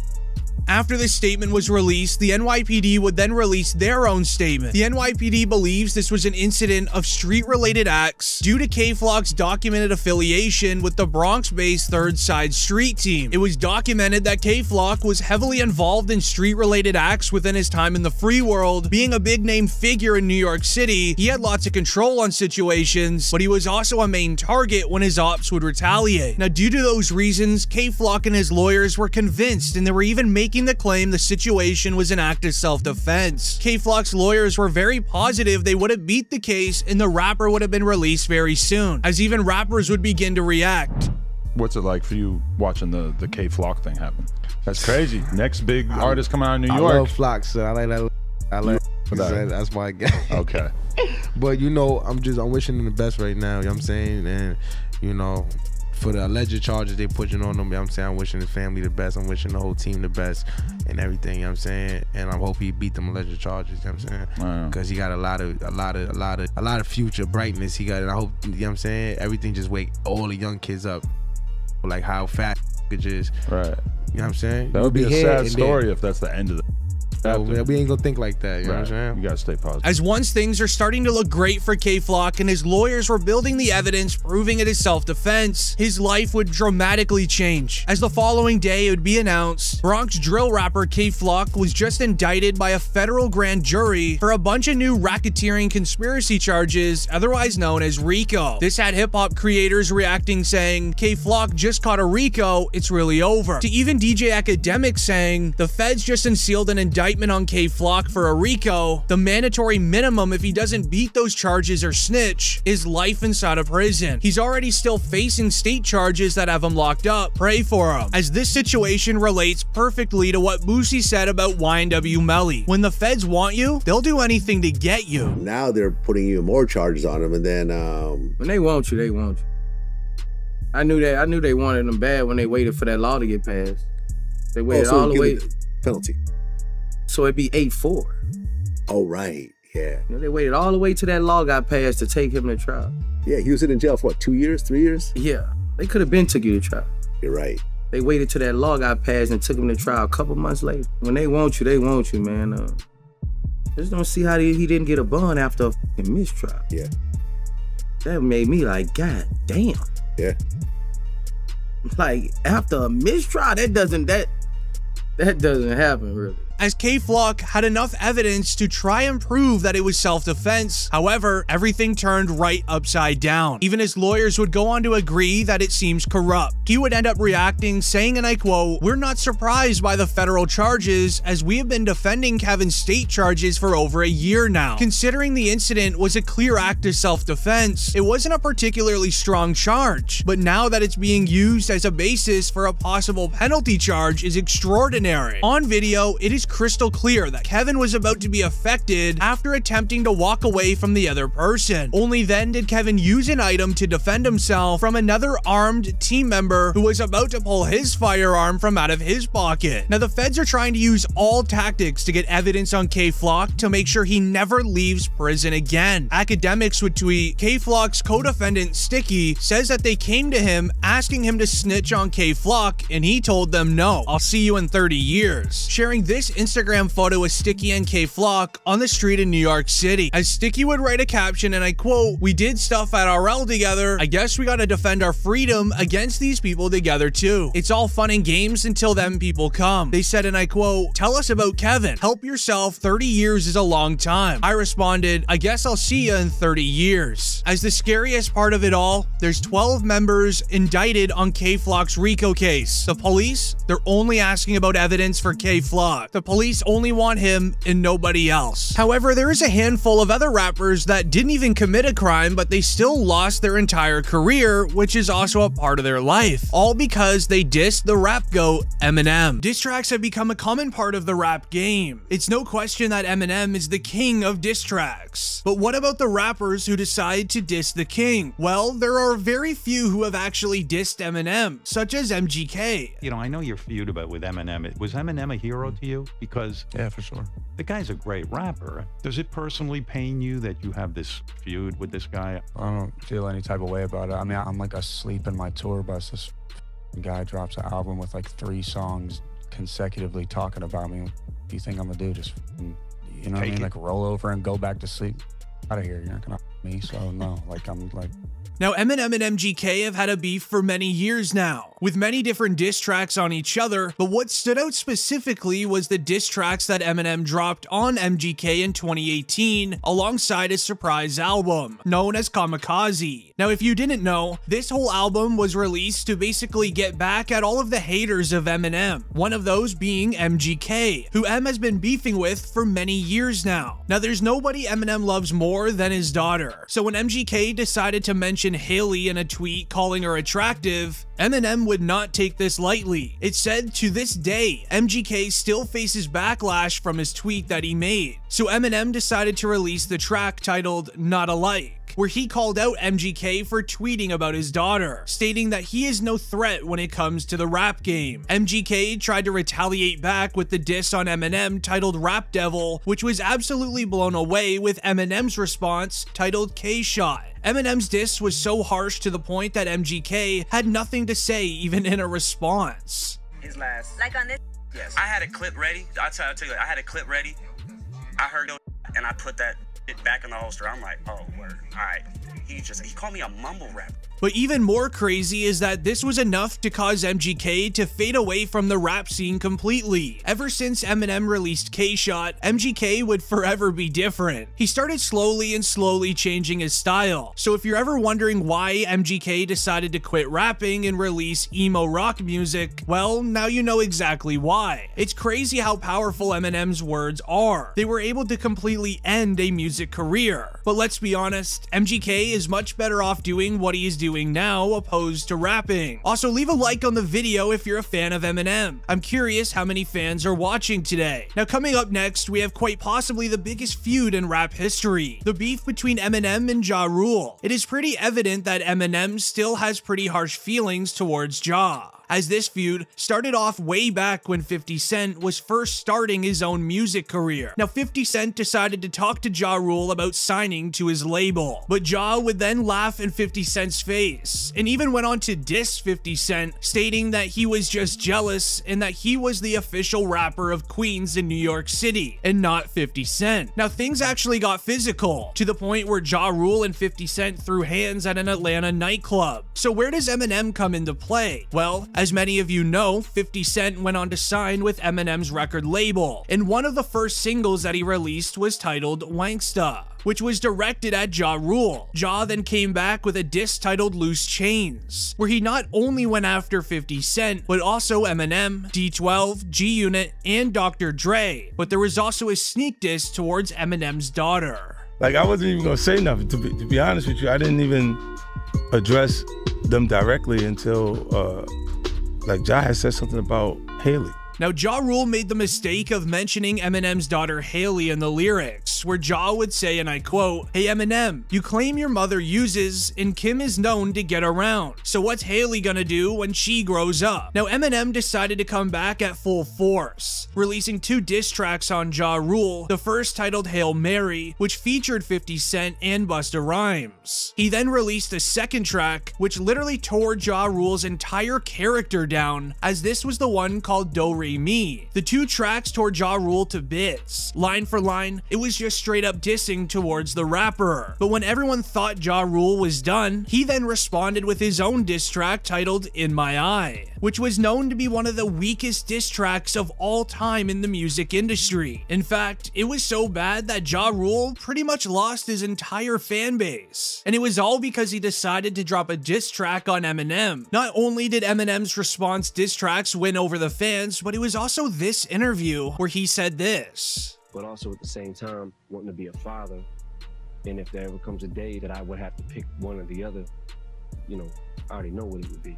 After this statement was released, the NYPD would then release their own statement. The NYPD believes this was an incident of street-related acts due to K-Flock's documented affiliation with the Bronx-based Third Side Street team. It was documented that K-Flock was heavily involved in street-related acts within his time in the free world. Being a big-name figure in New York City, he had lots of control on situations, but he was also a main target when his ops would retaliate. Now, due to those reasons, K-Flock and his lawyers were convinced, and they were even making the claim the situation was an act of self-defense. K-Flock's lawyers were very positive they would have beat the case and the rapper would have been released very soon, as even rappers would begin to react. What's it like for you watching the K-Flock thing happen? That's crazy. Next big artist coming out of New York. I love Flock, so I like that. I like that. That's my guy. Okay. But you know, I'm wishing him the best right now, you know what I'm saying? And you know, for the alleged charges they pushing on him, you know what I'm saying, I'm wishing his family the best. I'm wishing the whole team the best and everything, you know what I'm saying? And I hope he beat them alleged charges, you know what I'm saying? Because he got a lot of future brightness. He got, and I hope, you know what I'm saying, everything just wake all the young kids up. Like how fat it just, right? You know what I'm saying? That would be a sad story if that's the end of the. No, we ain't gonna think like that, you know what I'm saying? You gotta stay positive. As once things are starting to look great for K-Flock and his lawyers were building the evidence proving it is self-defense, his life would dramatically change. As the following day it would be announced, Bronx drill rapper K-Flock was just indicted by a federal grand jury for a bunch of new racketeering conspiracy charges, otherwise known as RICO. This had hip-hop creators reacting saying, K-Flock just caught a RICO, it's really over. To even DJ Academic saying, the feds just unsealed an indictment on K-Flock for a RICO. The mandatory minimum if he doesn't beat those charges or snitch is life inside of prison. He's already still facing state charges that have him locked up. Pray for him. As this situation relates perfectly to what Boosie said about YNW Melly. When the feds want you, they'll do anything to get you. Now they're putting even more charges on him, and then when they want you, they want you. I knew they wanted him bad when they waited for that law to get passed. They waited all the way. Penalty. So it'd be 8-4. Oh, right. Yeah. You know, they waited all the way till that law got passed to take him to trial. Yeah, he was in jail for what, 2 years, 3 years? Yeah. They could have been took you to trial. You're right. They waited till that law got passed and took him to trial a couple months later. When they want you, man. Just don't see how he didn't get a bond after a fucking mistrial. Yeah. That made me like, God damn. Yeah. Like, after a mistrial, that doesn't happen, really. As K-Flock had enough evidence to try and prove that it was self-defense. However, everything turned right upside down. Even his lawyers would go on to agree that it seems corrupt. He would end up reacting, saying, and I quote, "We're not surprised by the federal charges, as we have been defending Kevin's state charges for over a year now. Considering the incident was a clear act of self-defense, it wasn't a particularly strong charge, but now that it's being used as a basis for a possible penalty charge is extraordinary. On video, it is crystal clear that Kevin was about to be affected after attempting to walk away from the other person. Only then did Kevin use an item to defend himself from another armed team member who was about to pull his firearm from out of his pocket. Now, the feds are trying to use all tactics to get evidence on K-Flock to make sure he never leaves prison again. Academics would tweet, K-Flock's co-defendant Sticky says that they came to him asking him to snitch on K-Flock, and he told them no, I'll see you in 30 years. Sharing this Instagram photo of Sticky and K-Flock on the street in New York City. As Sticky would write a caption, and I quote, "We did stuff at RL together. I guess we gotta defend our freedom against these people together too. It's all fun and games until them people come." They said, and I quote, "Tell us about Kevin. Help yourself, 30 years is a long time." I responded, "I guess I'll see you in 30 years. As the scariest part of it all, there's 12 members indicted on K-Flock's RICO case. The police, they're only asking about evidence for K-Flock. The police only want him and nobody else. However, there is a handful of other rappers that didn't even commit a crime, but they still lost their entire career, which is also a part of their life. All because they dissed the rap goat, Eminem. Diss tracks have become a common part of the rap game. It's no question that Eminem is the king of diss tracks. But what about the rappers who decide to diss the king? Well, there are very few who have actually dissed Eminem, such as MGK. You know, I know you're feud about with Eminem. Was Eminem a hero to you? Because yeah, for sure. The guy's a great rapper. Does it personally pain you that you have this feud with this guy? I don't feel any type of way about it. I mean, I'm like asleep in my tour bus. This guy drops an album with like 3 songs consecutively talking about me. What do you think I'm gonna do? Just, you know what I mean? Like roll over and go back to sleep? Out of here, you're not gonna me. So no, like I'm like. Now, Eminem and MGK have had a beef for many years now, with many different diss tracks on each other, but what stood out specifically was the diss tracks that Eminem dropped on MGK in 2018 alongside his surprise album, known as Kamikaze. Now, if you didn't know, this whole album was released to basically get back at all of the haters of Eminem, one of those being MGK, who M has been beefing with for many years now. Now, there's nobody Eminem loves more than his daughter, so when MGK decided to mention Haley in a tweet calling her attractive, Eminem would not take this lightly. It said to this day, MGK still faces backlash from his tweet that he made. So Eminem decided to release the track titled Not Alike. where he called out MGK for tweeting about his daughter, stating that he is no threat when it comes to the rap game. MGK tried to retaliate back with the diss on Eminem titled Rap Devil, which was absolutely blown away with Eminem's response titled K-Shot. Eminem's diss was so harsh to the point that MGK had nothing to say even in a response. His last. Like on this? Yes. I had a clip ready. I'll tell you, I had a clip ready. I heard it and I put that back in the holster. I'm like, oh, word. All right. He called me a mumble rapper. But even more crazy is that this was enough to cause MGK to fade away from the rap scene completely. Ever since Eminem released K-Shot, MGK would forever be different. He started slowly changing his style. So if you're ever wondering why MGK decided to quit rapping and release emo rock music, well, now you know exactly why. It's crazy how powerful Eminem's words are. They were able to completely end a music career. But let's be honest, MGK is much better off doing what he is doing now opposed to rapping. Also, leave a like on the video if you're a fan of Eminem. I'm curious how many fans are watching today. Now, coming up next, we have quite possibly the biggest feud in rap history, the beef between Eminem and Ja Rule. It is pretty evident that Eminem still has pretty harsh feelings towards Ja, as this feud started off way back when 50 Cent was first starting his own music career. Now, 50 Cent decided to talk to Ja Rule about signing to his label, but Ja would then laugh in 50 Cent's face, and even went on to diss 50 Cent, stating that he was just jealous and that he was the official rapper of Queens in New York City, and not 50 Cent. Now, things actually got physical, to the point where Ja Rule and 50 Cent threw hands at an Atlanta nightclub. So where does Eminem come into play? Well, as many of you know, 50 Cent went on to sign with Eminem's record label, and one of the first singles that he released was titled Wanksta, which was directed at Ja Rule. Ja then came back with a diss titled Loose Chains, where he not only went after 50 Cent, but also Eminem, D12, G-Unit, and Dr. Dre. But there was also a sneak diss towards Eminem's daughter. Like, I wasn't even gonna say nothing, to be honest with you. I didn't even address them directly until like Ja had said something about Haley. Now, Ja Rule made the mistake of mentioning Eminem's daughter Haley in the lyrics, where Ja would say, and I quote, "Hey Eminem, you claim your mother uses, and Kim is known to get around. So what's Haley gonna do when she grows up?" Now, Eminem decided to come back at full force, releasing 2 diss tracks on Ja Rule, the first titled Hail Mary, which featured 50 Cent and Busta Rhymes. He then released a second track, which literally tore Ja Rule's entire character down, as this was the one called Do Re Mi. The 2 tracks tore Ja Rule to bits. Line for line, it was just straight up dissing towards the rapper. But when everyone thought Ja Rule was done, he then responded with his own diss track titled In My Eye, which was known to be one of the weakest diss tracks of all time in the music industry. In fact, it was so bad that Ja Rule pretty much lost his entire fan base. And it was all because he decided to drop a diss track on Eminem. Not only did Eminem's response diss tracks win over the fans, but it was also this interview where he said this. But also at the same time, wanting to be a father. And if there ever comes a day that I would have to pick one or the other, you know, I already know what it would be.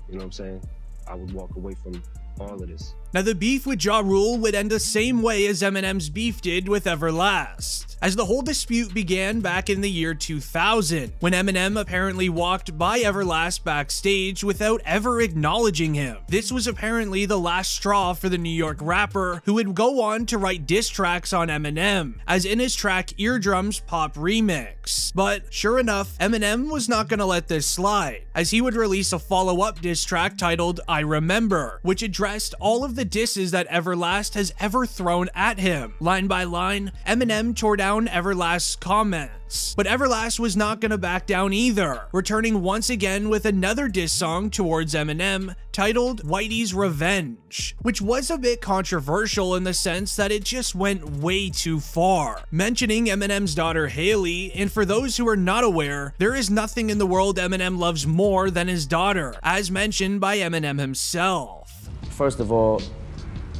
You know what I'm saying? I would walk away from all of this. Now, the beef with Ja Rule would end the same way as Eminem's beef did with Everlast, as the whole dispute began back in the year 2000, when Eminem apparently walked by Everlast backstage without ever acknowledging him. This was apparently the last straw for the New York rapper, who would go on to write diss tracks on Eminem, as in his track Eardrums Pop Remix. But sure enough, Eminem was not gonna let this slide, as he would release a follow-up diss track titled I Remember, which addressed all of the disses that Everlast has ever thrown at him. Line by line, Eminem tore down Everlast's comments, but Everlast was not gonna back down either, returning once again with another diss song towards Eminem titled Whitey's Revenge, which was a bit controversial in the sense that it just went way too far, mentioning Eminem's daughter Haley. And for those who are not aware, there is nothing in the world Eminem loves more than his daughter, as mentioned by Eminem himself. First of all,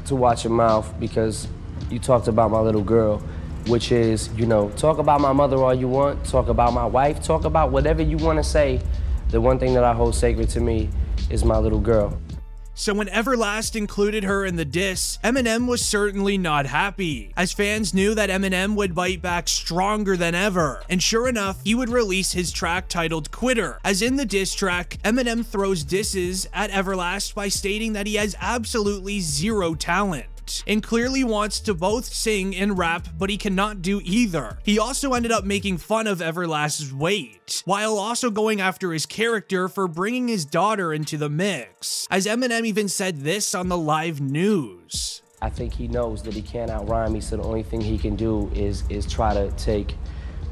to watch your mouth, because you talked about my little girl, which is, you know, talk about my mother all you want, talk about my wife, talk about whatever you want to say. The one thing that I hold sacred to me is my little girl. So when Everlast included her in the diss, Eminem was certainly not happy, as fans knew that Eminem would bite back stronger than ever. And sure enough, he would release his track titled Quitter, as in the diss track, Eminem throws disses at Everlast by stating that he has absolutely zero talent and clearly wants to both sing and rap, but he cannot do either. He also ended up making fun of Everlast's weight, while also going after his character for bringing his daughter into the mix, as Eminem even said this on the live news. I think he knows that he can't outrhyme me, so the only thing he can do is try to take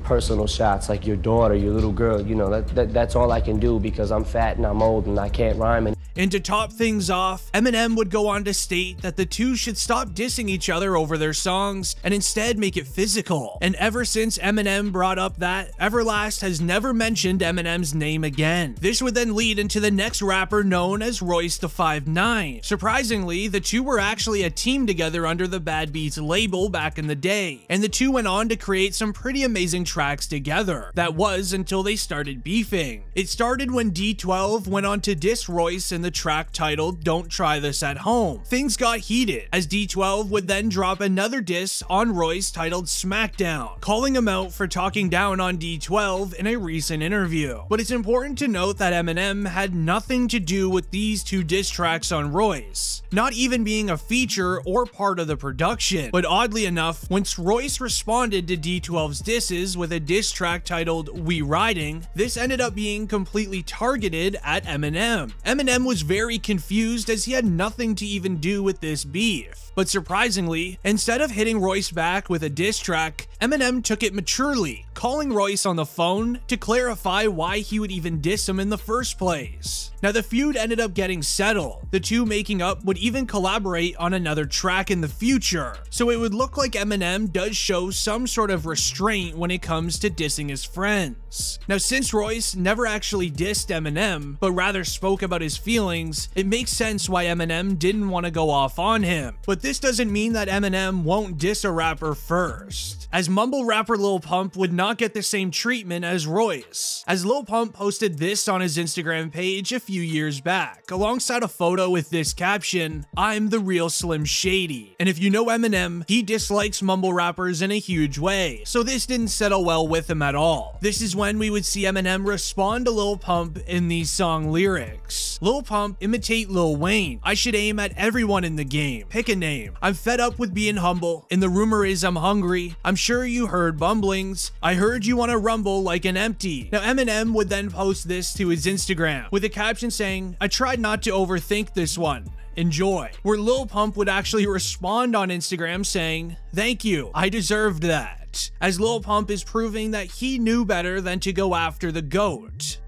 personal shots, like your daughter, your little girl, you know, that's all I can do because I'm fat and I'm old and I can't rhyme. And to top things off, Eminem would go on to state that the two should stop dissing each other over their songs and instead make it physical. And ever since Eminem brought up that, Everlast has never mentioned Eminem's name again. This would then lead into the next rapper known as Royce da 5'9". Surprisingly, the two were actually a team together under the Bad Beats label back in the day, and the two went on to create some pretty amazing tracks together. That was until they started beefing. It started when D12 went on to diss Royce in the track titled Don't Try This at Home. Things got heated, as D12 would then drop another diss on Royce titled Smackdown, calling him out for talking down on D12 in a recent interview. But it's important to note that Eminem had nothing to do with these two diss tracks on Royce, not even being a feature or part of the production. But oddly enough, once Royce responded to D12's disses with a diss track titled We Riding, this ended up being completely targeted at Eminem. Eminem was very confused as he had nothing to even do with this beef. But surprisingly, instead of hitting Royce back with a diss track, Eminem took it maturely, calling Royce on the phone to clarify why he would even diss him in the first place. Now the feud ended up getting settled. The two making up would even collaborate on another track in the future, so it would look like Eminem does show some sort of restraint when it comes to dissing his friends. Now since Royce never actually dissed Eminem, but rather spoke about his feelings, it makes sense why Eminem didn't want to go off on him. But this doesn't mean that Eminem won't diss a rapper first, as mumble rapper Lil Pump would not get the same treatment as Royce, as Lil Pump posted this on his Instagram page a few years back, alongside a photo with this caption, "I'm the real Slim Shady." And if you know Eminem, he dislikes mumble rappers in a huge way, so this didn't settle well with him at all. This is when we would see Eminem respond to Lil Pump in these song lyrics. Lil Pump, imitate Lil Wayne. I should aim at everyone in the game. Pick a name. I'm fed up with being humble, and the rumor is I'm hungry. I'm sure you heard bumblings. I heard you wanna rumble like an empty. Now Eminem would then post this to his Instagram with a caption saying, I tried not to overthink this one. Enjoy. Where Lil Pump would actually respond on Instagram saying, thank you, I deserved that, as Lil Pump is proving that he knew better than to go after the GOAT.